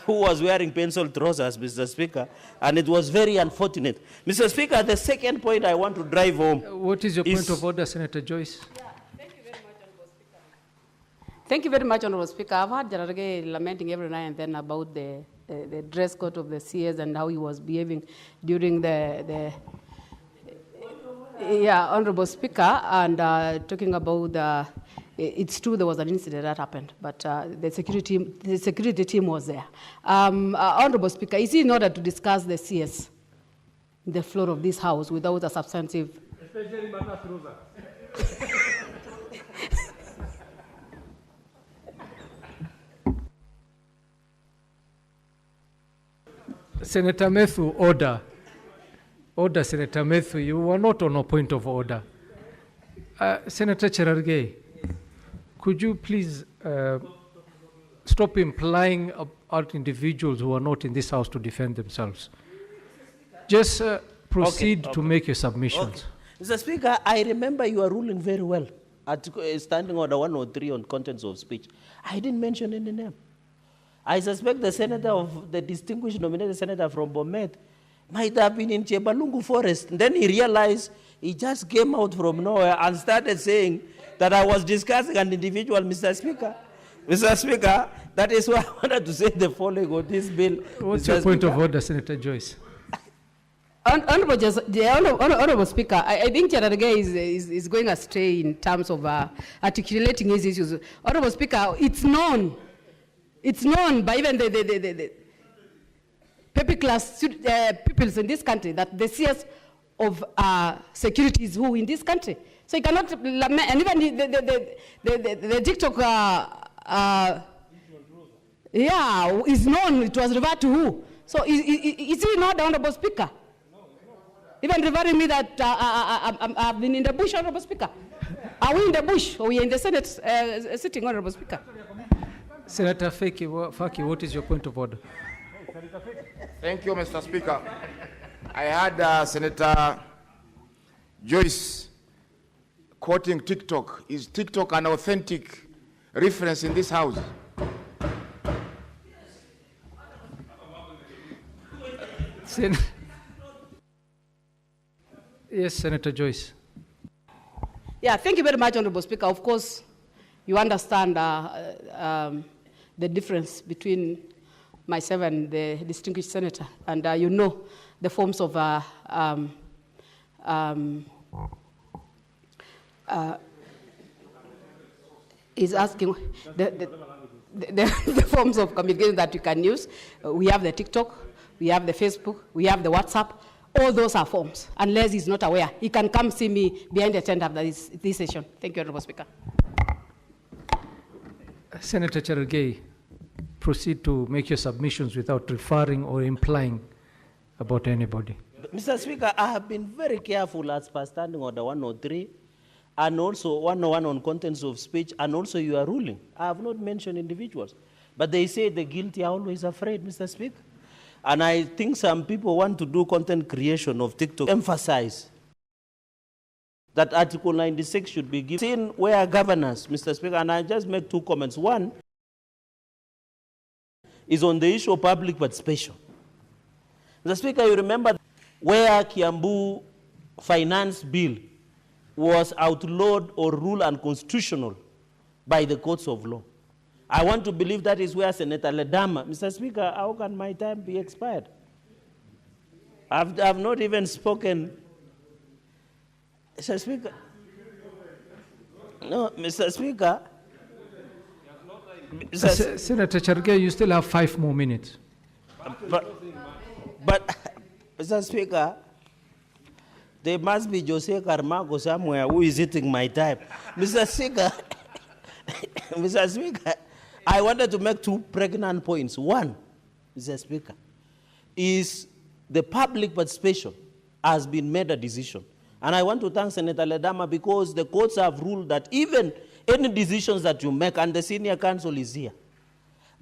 who was wearing pencil trousers, Mr. Speaker, and it was very unfortunate. Mr. Speaker, the second point I want to drive home. What is your point of order, Senator Joyce? Yeah, thank you very much, Honorable Speaker. Thank you very much, Honorable Speaker. I've heard Cherargei lamenting every now and then about the dress code of the CS and how he was behaving during yeah, Honorable Speaker, and talking about it's true there was an incident that happened, but the security team was there. Honorable Speaker, is it in order to discuss the CS, the floor of this House, without a substantive... Especially Mata Throza. Senator Methu, order. Order, Senator Methu. You were not on a point of order. Senator Cherargei, could you please stop implying about individuals who are not in this House to defend themselves? Just proceed to make your submissions. Mr. Speaker, I remember you are ruling very well at Standing Order 103 on contents of speech. I didn't mention any name. I suspect the senator of the distinguished nominated senator from Bomet might have been in Chebalungu Forest. And then he realized he just came out from nowhere and started saying that I was discussing an individual, Mr. Speaker. Mr. Speaker, that is why I wanted to say the following on this bill. What's Mr. your point Speaker? of order, Senator Joyce? Honorable Speaker, I think Cherargei is going astray in terms of articulating his issues. Honorable Speaker, it's known by even the paper class peoples in this country that the CS of security is who in this country. So you cannot lament, and even the TikTok, yeah, is known, it was referred to who. So is he not the Honorable Speaker? Even referring me that I've been in the bush, Honorable Speaker. Are we in the bush or we are in the Senate sitting, Honorable Speaker? Senator Faki, what is your point of order? Thank you, Mr. Speaker. I heard Senator Joyce quoting TikTok. Is TikTok an authentic reference in this House? Yes, Senator Joyce. Yeah, thank you very much, Honorable Speaker. Of course, you understand the difference between myself and the distinguished senator, and you know the forms of is asking the forms of communication that you can use. We have the TikTok, we have the Facebook, we have the WhatsApp. All those are forms. Unless he's not aware, he can come see me behind the tent after this session. Thank you, Honorable Speaker. Senator Cherargei, proceed to make your submissions without referring or implying about anybody. Mr. Speaker, I have been very careful as per Standing Order 103 and also 101 on contents of speech, and also you are ruling. I have not mentioned individuals. But they say the guilty are always afraid, Mr. Speaker. And I think some people want to do content creation of TikTok. Emphasize that Article 96 should be given where governors, Mr. Speaker, and I just make two comments. One is on the issue of public participation. Mr. Speaker, you remember where Kiambu finance bill was outlawed or ruled unconstitutional by the courts of law. I want to believe that is where Senator Ledama, Mr. Speaker, how can my time be expired? I've not even spoken. Mr. Speaker. No, Mr. Speaker. Senator Cherargei, you still have 5 more minutes. But Mr. Speaker, there must be Jose Carmago somewhere who is eating my time. Mr. Speaker, Mr. Speaker, I wanted to make 2 pregnant points. One, Mr. Speaker, is the public participation has been made a decision. And I want to thank Senator Ledama because the courts have ruled that even any decisions that you make, and the senior counsel is here,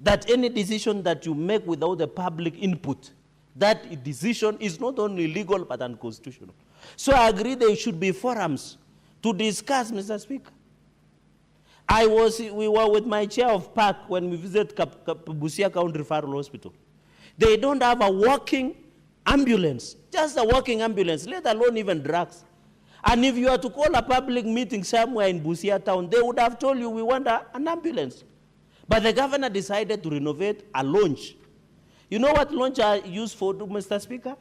that any decision that you make without the public input, that decision is not only illegal but unconstitutional. So I agree there should be forums to discuss, Mr. Speaker. We were with my chair of PAC when we visited Busia County Referral Hospital. They don't have a walking ambulance, just a walking ambulance, let alone even drugs. And if you are to call a public meeting somewhere in Busia town, they would have told you we want an ambulance. But the governor decided to renovate a launch. You know what launch are used for, Mr. Speaker?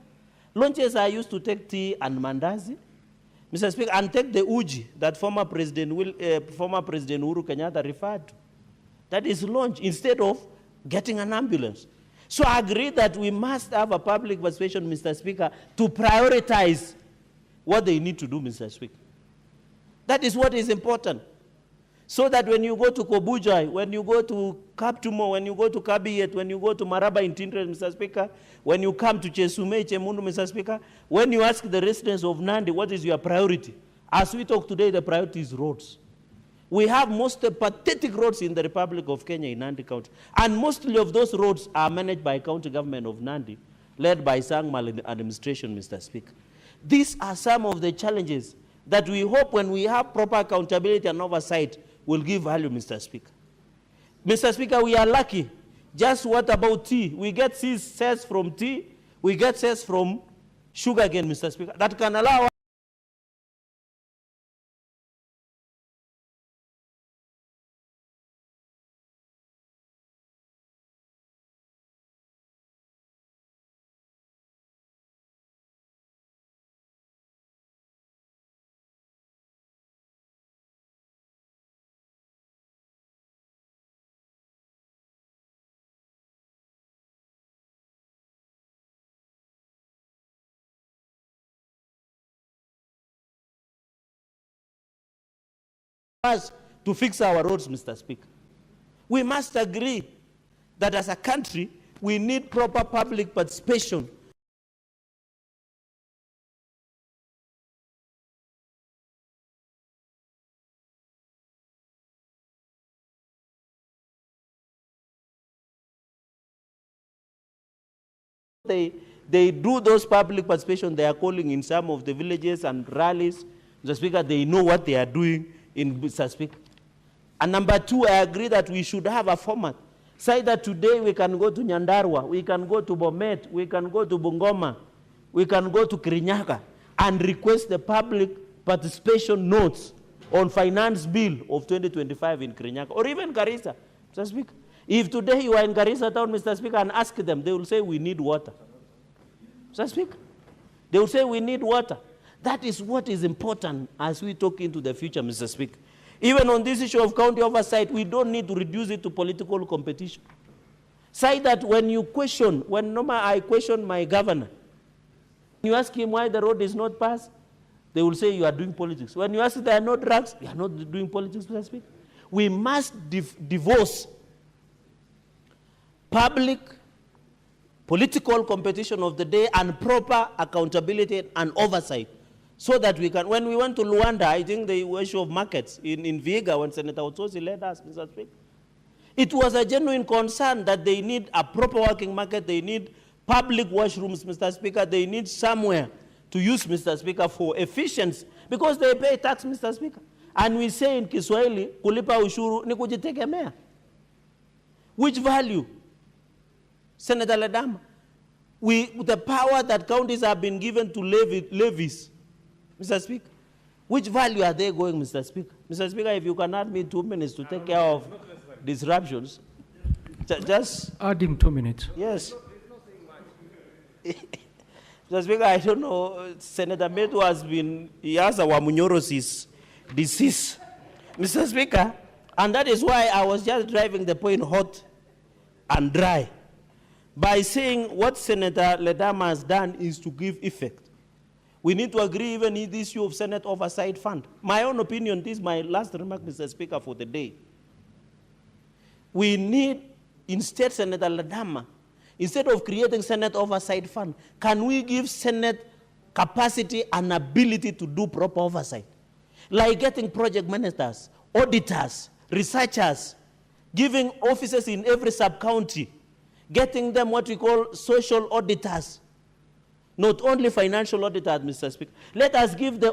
Launches are used to take tea and mandazi, Mr. Speaker, and take the uji that former President Uhuru Kenyatta referred to. That is launch instead of getting an ambulance. So I agree that we must have a public participation, Mr. Speaker, to prioritize what they need to do, Mr. Speaker. That is what is important. So that when you go to Kobujai, when you go to Kaptumo, when you go to Kabiyet, when you go to Maraba in Tindre, Mr. Speaker, when you come to Chesume, Chemundu, Mr. Speaker, when you ask the residents of Nandi, what is your priority? As we talk today, the priority is roads. We have most pathetic roads in the Republic of Kenya in Nandi County. And mostly of those roads are managed by county government of Nandi, led by Sangmal administration, Mr. Speaker. These are some of the challenges that we hope when we have proper accountability and oversight will give value, Mr. Speaker. Mr. Speaker, we are lucky. Just what about tea? We get cess from tea. We get cess from sugar again, Mr. Speaker. That can allow us to fix our roads, Mr. Speaker. We must agree that as a country, we need proper public participation. They do those public participation they are calling in some of the villages and rallies. Mr. Speaker, they know what they are doing in Mr. Speaker. And number two, I agree that we should have a format. Say that today we can go to Nyandarua, we can go to Bomet, we can go to Bungoma, we can go to Kirinyaga and request the public participation notes on finance bill of 2025 in Kirinyaga, or even Garissa, Mr. Speaker. If today you are in Garissa town, Mr. Speaker, and ask them, they will say we need water. Mr. Speaker, they will say we need water. That is what is important as we talk into the future, Mr. Speaker. Even on this issue of county oversight, we don't need to reduce it to political competition. Say that when you question, when I question my governor, you ask him why the road is not passed, they will say you are doing politics. When you ask if there are no drugs, you are not doing politics, Mr. Speaker. We must divorce public political competition of the day and proper accountability and oversight. So that we can, when we went to Luanda, I think the issue of markets in Vihiga, when Senator Otsosi led us, Mr. Speaker, it was a genuine concern that they need a proper working market, they need public washrooms, Mr. Speaker, they need somewhere to use, Mr. Speaker, for efficiency, because they pay tax, Mr. Speaker. And we say in Kiswahili, kulipa ushuru ni kujitegemea. Which value? Senator Ledama, the power that counties have been given to levies, Mr. Speaker, which value are they going, Mr. Speaker? Mr. Speaker, if you can add me 2 minutes to take care of disruptions, just... Add him 2 minutes. Yes. Mr. Speaker, I don't know, Senator Metu he has a Wamunyorosis disease, Mr. Speaker, and that is why I was just driving the point hot and dry by saying what Senator Ledama has done is to give effect. We need to agree even in the issue of Senate Oversight Fund. My own opinion, this is my last remark, Mr. Speaker, for the day. We need, instead, Senator Ledama, instead of creating Senate Oversight Fund, can we give Senate capacity and ability to do proper oversight? Like getting project managers, auditors, researchers, giving officers in every sub-county, getting them what we call social auditors, not only financial auditors, Mr. Speaker. Let us give the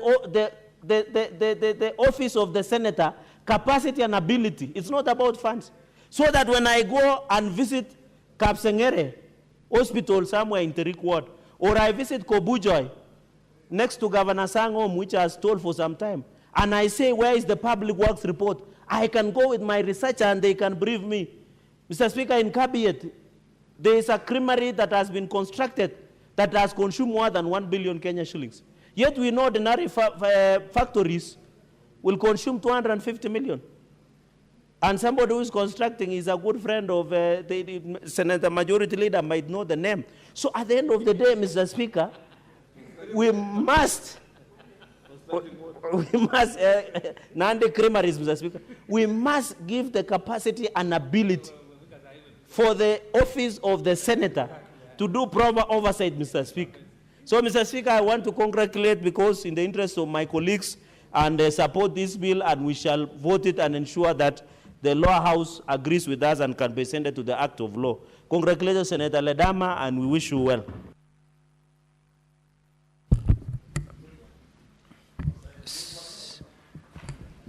office of the senator capacity and ability. It's not about funds. So that when I go and visit Kapsengere Hospital somewhere in Terik Ward, or I visit Kobujoy, next to Governor Sang home, which I stole for some time. And I say, where is the public works report? I can go with my researcher and they can brief me. Mr. Speaker, in Cabinet, there is a creamery that has been constructed that has consumed more than 1 billion Kenya shillings. Yet we know ordinary factories will consume 250 million. And somebody who is constructing is a good friend of the Senator Majority Leader, might know the name. So at the end of the day, Mr. Speaker, we must, Nandi creameries, Mr. Speaker, we must give the capacity and ability for the office of the senator to do proper oversight, Mr. Speaker. So, Mr. Speaker, I want to congratulate, because in the interest of my colleagues, and support this bill, and we shall vote it and ensure that the lower house agrees with us and can be sent to the act of law. Congratulations, Senator Ledama, and we wish you well.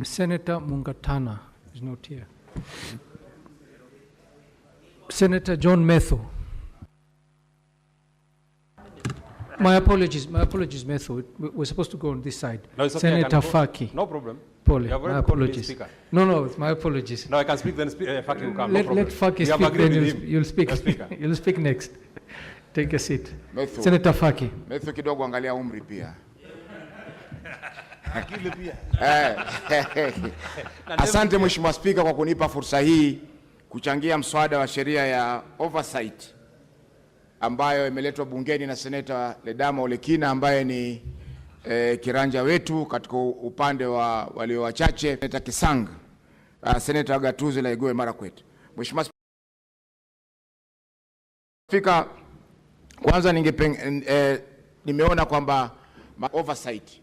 Senator Mungatana is not here. Senator John Metho. My apologies, Metho. We're supposed to go on this side. No, it's okay. Senator Faki. No problem. Pole, my apologies. No, my apologies. No, I can speak, then Faki will come. Let Faki speak, then you'll speak. You'll speak next. Take a seat. Metho. Senator Faki. Metho kidogo angalia umri pia. Asante Mheshimiwa Spika kwa kunipa fursa hii kuchangia mswada wa sheria ya oversight ambayo imeletwa bungeni na Seneta Ledama Olekina ambaye ni kiranja wetu katika upande wa walio wachache, Seneta Kisang, Seneta wa Gatuzi la Elgeyo Marakwet. Mheshimiwa Spika, kwanza nimeona kwamba oversight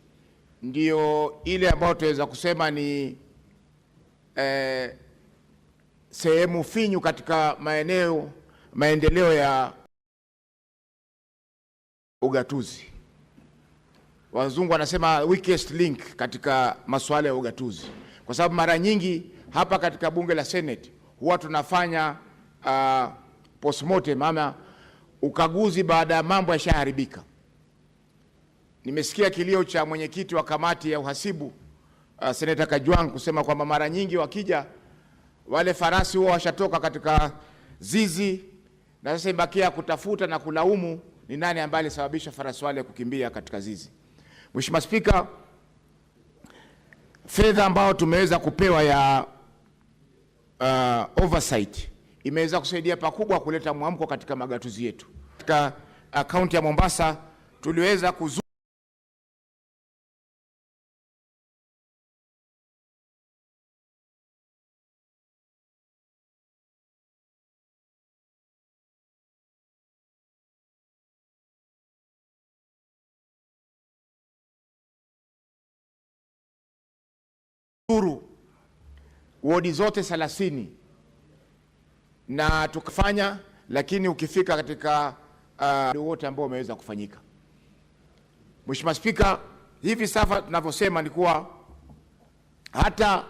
ndio ile ambayo tuweza kusema ni sehemu finyu katika maendeleo ya ugatuzi. Wazungu wanasema weakest link katika masuala ya ugatuzi, kwa sababu mara nyingi hapa katika bunge la Senate huwa tunafanya postmortem ama ukaguzi baada ya mambo yashaharibika. Nimesikia kilio cha mwenyekiti wa kamati ya uhasibu Senator Kajwang kusema kwamba mara nyingi wakija wale farasi huwa washatoka katika zizi, na sasa ibakia kutafuta na kulaumu ni nani ambaye alisababisha farasi wale kukimbia katika zizi. Mheshimiwa Spika, fedha ambayo tumeweza kupewa ya oversight imeweza kusaidia pakubwa kuleta mwamko katika magatuzi yetu. Katika kaunti ya Mombasa tuliweza kuzuru wodi zote 30 na tukafanya, lakini ukifika katika wote ambao wameweza kufanyika. Mheshimiwa Spika, hivi sasa tunavyosema ni kuwa hata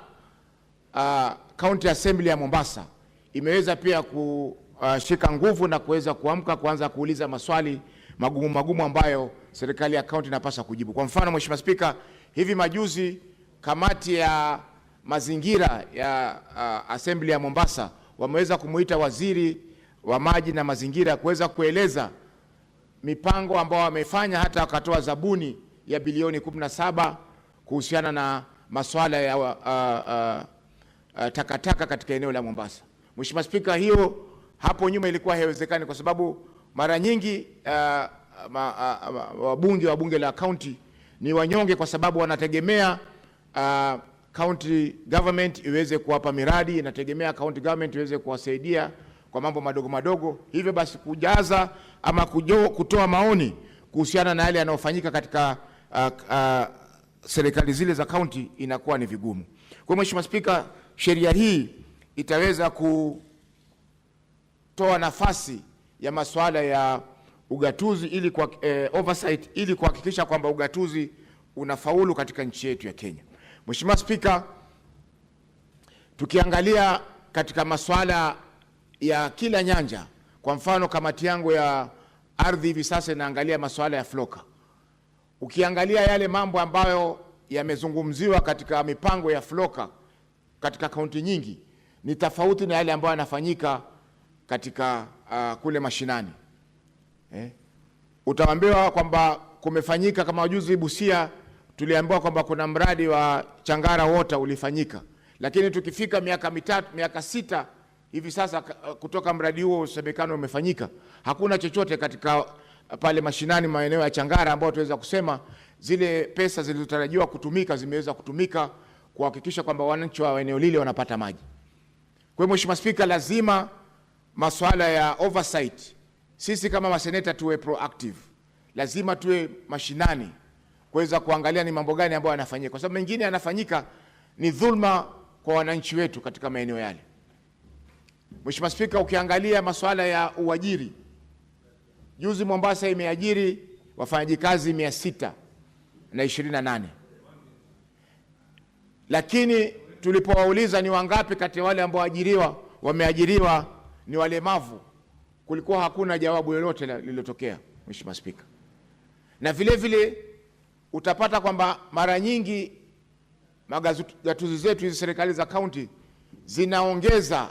County Assembly ya Mombasa imeweza pia kushika nguvu na kuweza kuamka kuanza kuuliza maswali magumu ambayo serikali ya county inapaswa kujibu. Kwa mfano, Mheshimiwa Spika, hivi majuzi kamati ya mazingira ya Assembly ya Mombasa wameweza kumuita waziri wa maji na mazingira kuweza kueleza mipango ambao wamefanya, hata wakatoa zabuni ya bilioni 17 kuhusiana na masuala ya takataka katika eneo la Mombasa. Mheshimiwa Spika, hiyo hapo nyuma ilikuwa haiwezekani kwa sababu mara nyingi wabunge wa bunge la county ni wanyonge kwa sababu wanategemea county government iweze kuwapa miradi, inategemea county government iweze kuwasaidia kwa mambo madogo. Hivyo basi kujaza ama kutoa maoni kuhusiana na yale yanayofanyika katika serikali zile za county inakuwa ni vigumu. Kwa Mheshimiwa Spika, sheria hii itaweza kutoa nafasi ya masuala ya ugatuzi ili kwa oversight ili kuhakikisha kwamba ugatuzi unafaulu katika nchi yetu ya Kenya. Mheshimiwa Spika, tukiangalia katika masuala ya kila nyanja, kwa mfano kamati yangu ya ardhi hivi sasa inaangalia masuala ya floka. ukiangalia yale mambo ambayo yamezungumziwa katika mipango ya floka katika kaunti nyingi ni tofauti na yale ambayo yanafanyika katika kule mashinani. Utaambiwa kwamba kumefanyika, kama juzi Busia tuliambiwa kwamba kuna mradi wa Changara Water ulifanyika, lakini tukifika miaka 6 hivi sasa kutoka mradi huo usemekano umefanyika, hakuna chochote katika pale mashinani maeneo ya Changara ambao tuweza kusema zile pesa zilizotarajiwa kutumika zimeweza kutumika kuhakikisha kwamba wananchi wa eneo lile wanapata maji. Kwa hiyo Mheshimiwa Spika, lazima masuala ya oversight, sisi kama maseneta tuwe proactive, lazima tuwe mashinani kuweza kuangalia ni mambo gani ambayo yanafanyika, kwa sababu mengine yanafanyika ni dhulma kwa wananchi wetu katika maeneo yale. Mheshimiwa Spika, ukiangalia masuala ya uajiri, juzi Mombasa imeajiri wafanyakazi 628, lakini tulipowauliza ni wangapi kati ya wale ambao wameajiriwa ni walemavu, kulikuwa hakuna jawabu lolote lililotokea, Mheshimiwa Spika. Na vile vile utapata kwamba mara nyingi magatuzi zetu hizi serikali za kaunti zinaongeza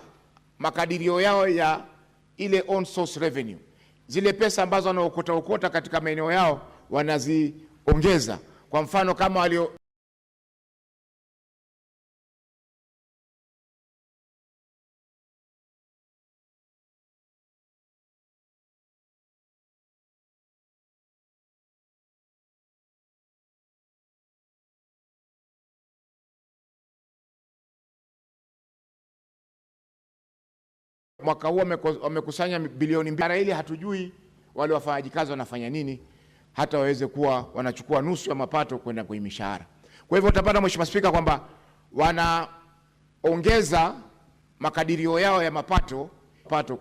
makadirio yao ya ile on source revenue, zile pesa ambazo wanaokota katika maeneo yao wanaziongeza. Kwa mfano kama walio mwaka huu wamekusanya bilioni 2 ili hatujui wale wafanyakazi wanafanya nini hata waweze kuwa wanachukua nusu ya mapato kwenda kwa mishahara. Kwa hivyo utapata Mheshimiwa Spika kwamba wanaongeza makadirio yao ya mapato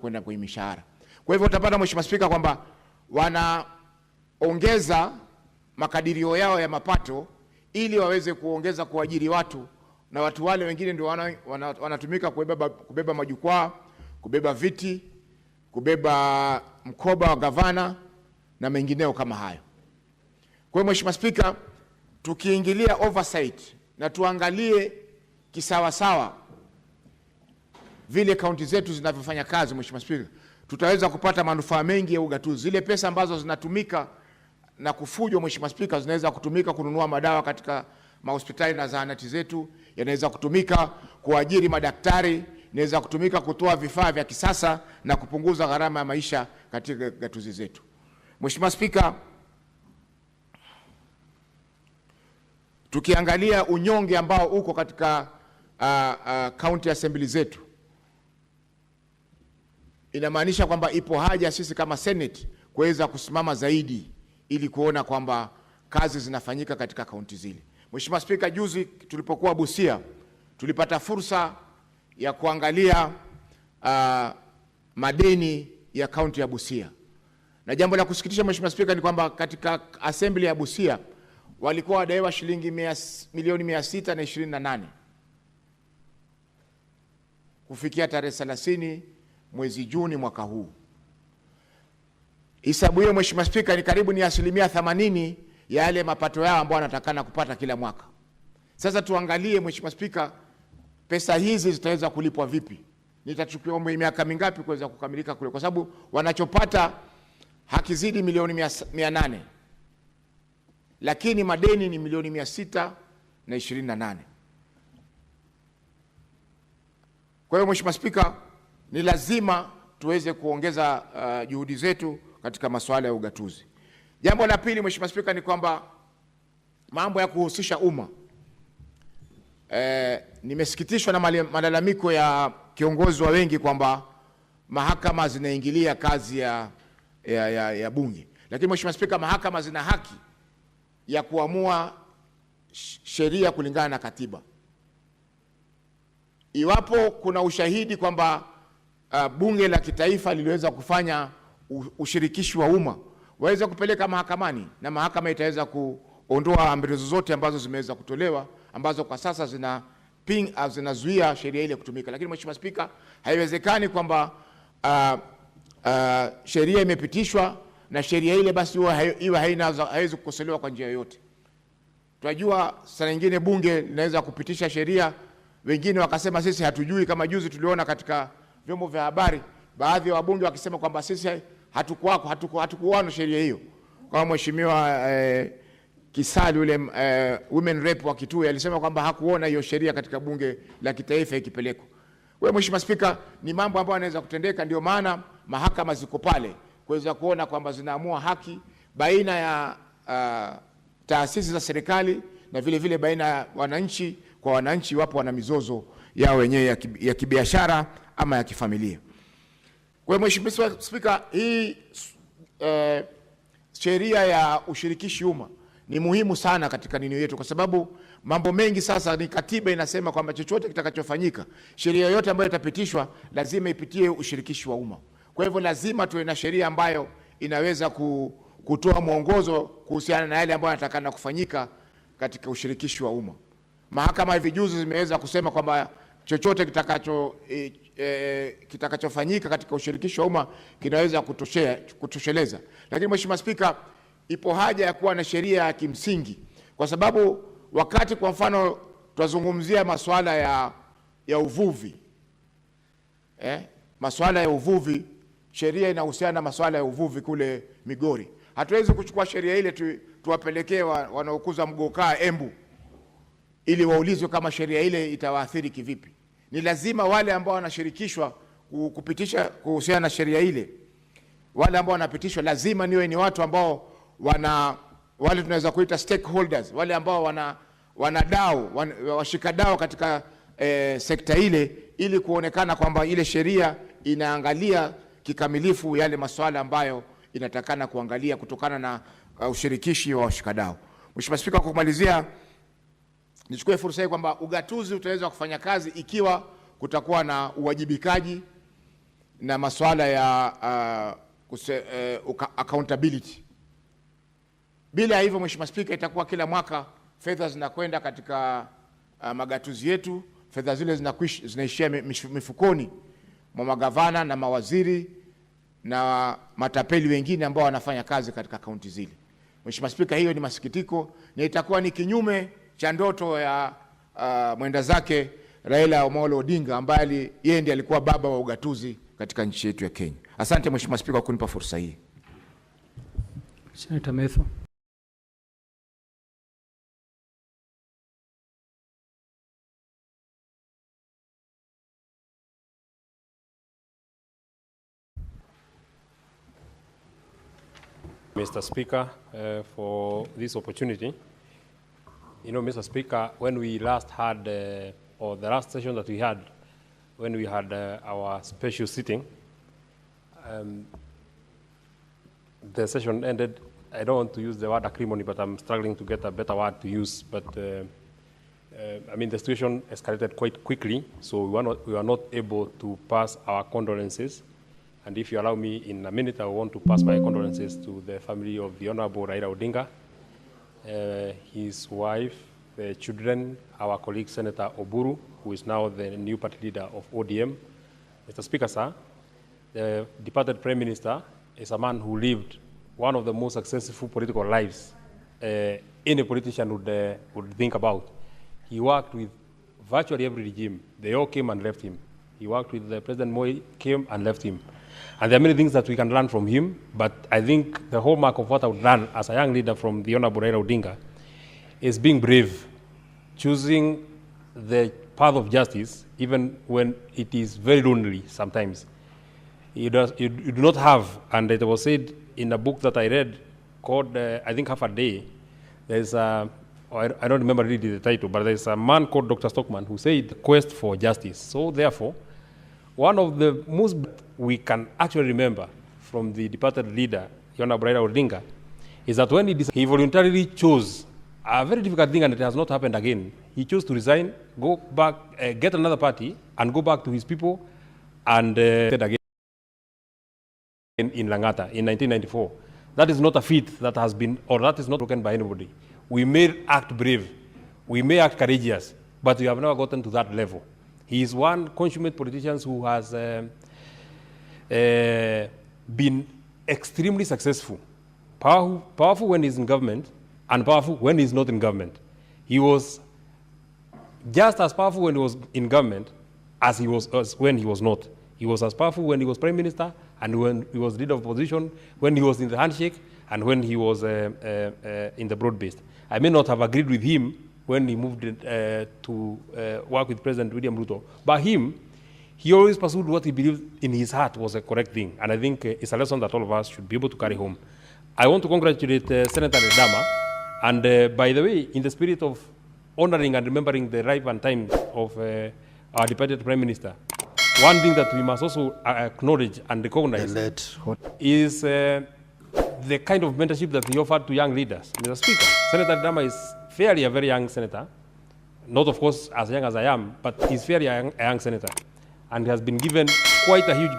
kwenda kwa mishahara. Kwa hivyo utapata Mheshimiwa Spika kwamba wanaongeza makadirio yao ya mapato ili waweze kuongeza kuajiri watu, na watu wale wengine ndio wanatumika kubeba majukwaa, kubeba viti, kubeba mkoba wa gavana na mengineo kama hayo. Kwa hiyo Mheshimiwa Spika, tukiingilia oversight na tuangalie kisawasawa vile kaunti zetu zinavyofanya kazi, Mheshimiwa Spika, tutaweza kupata manufaa mengi ya ugatuzi. Zile pesa ambazo zinatumika na kufujwa, Mheshimiwa Spika, zinaweza kutumika kununua madawa katika mahospitali na zahanati zetu, yanaweza kutumika kuajiri madaktari, inaweza kutumika kutoa vifaa vya kisasa na kupunguza gharama ya maisha katika gatuzi zetu. Mheshimiwa Spika, tukiangalia unyonge ambao uko katika county assembly zetu, inamaanisha kwamba ipo haja sisi kama Senate kuweza kusimama zaidi ili kuona kwamba kazi zinafanyika katika kaunti zile. Mheshimiwa Spika, juzi tulipokuwa Busia tulipata fursa ya kuangalia madeni ya kaunti ya Busia. Na jambo la kusikitisha Mheshimiwa Spika ni kwamba katika assembly ya Busia walikuwa wadaiwa shilingi milioni 628 kufikia tarehe 30 mwezi Juni mwaka huu. Hesabu hiyo Mheshimiwa Spika ni karibu ni 80% ya yale mapato yao ambao wanatakana kupata kila mwaka. Sasa tuangalie Mheshimiwa Spika, pesa hizi zitaweza kulipwa vipi? Nitachukua miaka mingapi kuweza kukamilika kule, kwa sababu wanachopata hakizidi milioni 800, lakini madeni ni milioni 628. Kwa hiyo Mheshimiwa Spika, ni lazima tuweze kuongeza juhudi zetu katika masuala ya ugatuzi. Jambo la pili Mheshimiwa Spika ni kwamba mambo ya kuhusisha umma. Nimesikitishwa na malalamiko ya kiongozi wa wengi kwamba mahakama zinaingilia kazi ya bunge. Lakini Mheshimiwa Spika, mahakama zina haki ya kuamua sheria kulingana na katiba. Iwapo kuna ushahidi kwamba bunge la kitaifa liliweza kufanya ushirikishi wa umma, waweza kupeleka mahakamani na mahakama itaweza kuondoa amri zozote ambazo zimeweza kutolewa ambazo kwa sasa zinazuia sheria ile kutumika. Lakini Mheshimiwa Spika, haiwezekani kwamba sheria imepitishwa na sheria ile basi iwe haiwezi kukosolewa kwa njia yoyote. Tunajua saa nyingine bunge linaweza kupitisha sheria, wengine wakasema sisi hatujui, kama juzi tuliona katika vyombo vya habari baadhi ya wabunge wakisema kwamba sisi hatukuona sheria hiyo. Kama mheshimiwa Kisali yule women rep wa Kitui alisema kwamba hakuona hiyo sheria katika bunge la kitaifa ikipelekwa. Kwa mheshimiwa Spika, ni mambo ambayo yanaweza kutendeka, ndio maana mahakama ziko pale kuweza kuona kwamba zinaamua haki baina ya taasisi za serikali na vile vile baina ya wananchi kwa wananchi, wapo wana mizozo yao wenyewe ya kibiashara ama ya kifamilia. Kwa mheshimiwa Spika, hii sheria ya ushirikishi umma ni muhimu sana katika nini yetu, kwa sababu mambo mengi sasa ni katiba inasema kwamba chochote kitakachofanyika, sheria yote ambayo itapitishwa lazima ipitie ushirikishi wa umma. Kwa hivyo lazima tuwe na sheria ambayo inaweza kutoa mwongozo kuhusiana na yale ambayo yanatakana kufanyika katika ushirikishi wa umma. Mahakama hivi juzi zimeweza kusema kwamba chochote kitakachofanyika katika ushirikishi wa umma kinaweza kutosheleza. Lakini mheshimiwa Spika, ipo haja ya kuwa na sheria ya kimsingi, kwa sababu wakati kwa mfano tunazungumzia masuala ya uvuvi, masuala ya uvuvi, sheria inahusiana na masuala ya uvuvi kule Migori. Hatuwezi kuchukua sheria ile tuwapelekee wanaokuza mgokaa Embu ili waulizwe kama sheria ile itawaathiri kivipi. Ni lazima wale ambao wanashirikishwa kupitisha kuhusiana na sheria ile, wale ambao wanapitishwa lazima niwe ni watu ambao wale tunaweza kuita stakeholders, wale ambao wanadau, washikadau katika sekta ile, ili kuonekana kwamba ile sheria inaangalia kikamilifu yale masuala ambayo inatakana kuangalia kutokana na ushirikishi wa washikadau. Mheshimiwa Spika, kwa kumalizia, nichukue fursa hii kwamba ugatuzi utaweza kufanya kazi ikiwa kutakuwa na uwajibikaji na masuala ya accountability. Bila hivyo Mheshimiwa Spika, itakuwa kila mwaka fedha zinakwenda katika magatuzi yetu, fedha zile zinaishia mifukoni mwa magavana na mawaziri na matapeli wengine ambao wanafanya kazi katika kaunti zile. Mheshimiwa Spika, hiyo ni masikitiko na itakuwa ni kinyume cha ndoto ya mwenda zake Raila Amolo Odinga, ambaye yeye ndiye alikuwa baba wa ugatuzi katika nchi yetu ya Kenya. Asante Mheshimiwa Spika kwa kunipa fursa hii. Senator Methu. Mr. Speaker, for this opportunity. You know, Mr. Speaker, when we last had, or the last session that we had, when we had our special sitting, the session ended. I don't want to use the word acrimony, but I'm struggling to get a better word to use. But I mean, the situation escalated quite quickly, so we were not able to pass our condolences. And if you allow me, in a minute, I want to pass my condolences to the family of the Honorable Raila Odinga, his wife, the children, our colleague Senator Oburu, who is now the new party leader of ODM. Mr. Speaker, sir, the departed Prime Minister is a man who lived one of the most successful political lives any politician would think about. He worked with virtually every regime. They all came and left him. He worked with President Moi, came and left him. And there are many things that we can learn from him, but I think the hallmark of what I would learn as a young leader from the Honorable Raila Odinga is being brave, choosing the path of justice, even when it is very lonely sometimes. You do not have, and it was said in a book that I read called, I think, Half a Day, there's a, I don't remember really the title, but there's a man called Dr. Stockman who said, the quest for justice. So therefore, one of the most we can actually remember from the departed leader, Honorable Raila Odinga, is that when he voluntarily chose a very difficult thing, and it has not happened again. He chose to resign, go back, get another party, and go back to his people, and again in Langata in 1994. That is not a feat that has been, or that is not broken by anybody. We may act brave, we may act courageous, but we have never gotten to that level. He is one consummate politician who has been extremely successful, powerful when he's in government and powerful when he's not in government. He was just as powerful when he was in government as when he was not. He was as powerful when he was prime minister and when he was leader of opposition, when he was in the handshake and when he was in the broad-based. I may not have agreed with him when he moved to work with President William Ruto, but he always pursued what he believed in his heart was a correct thing, and I think it's a lesson that all of us should be able to carry home. I want to congratulate Senator Redama, and by the way, in the spirit of honoring and remembering the life and time of our departed Prime Minister, one thing that we must also acknowledge and recognize is the kind of mentorship that he offered to young leaders. Mr. Speaker, Senator Redama is fairly a very young senator, not of course as young as I am, but he's fairly a young senator, and has been given quite a huge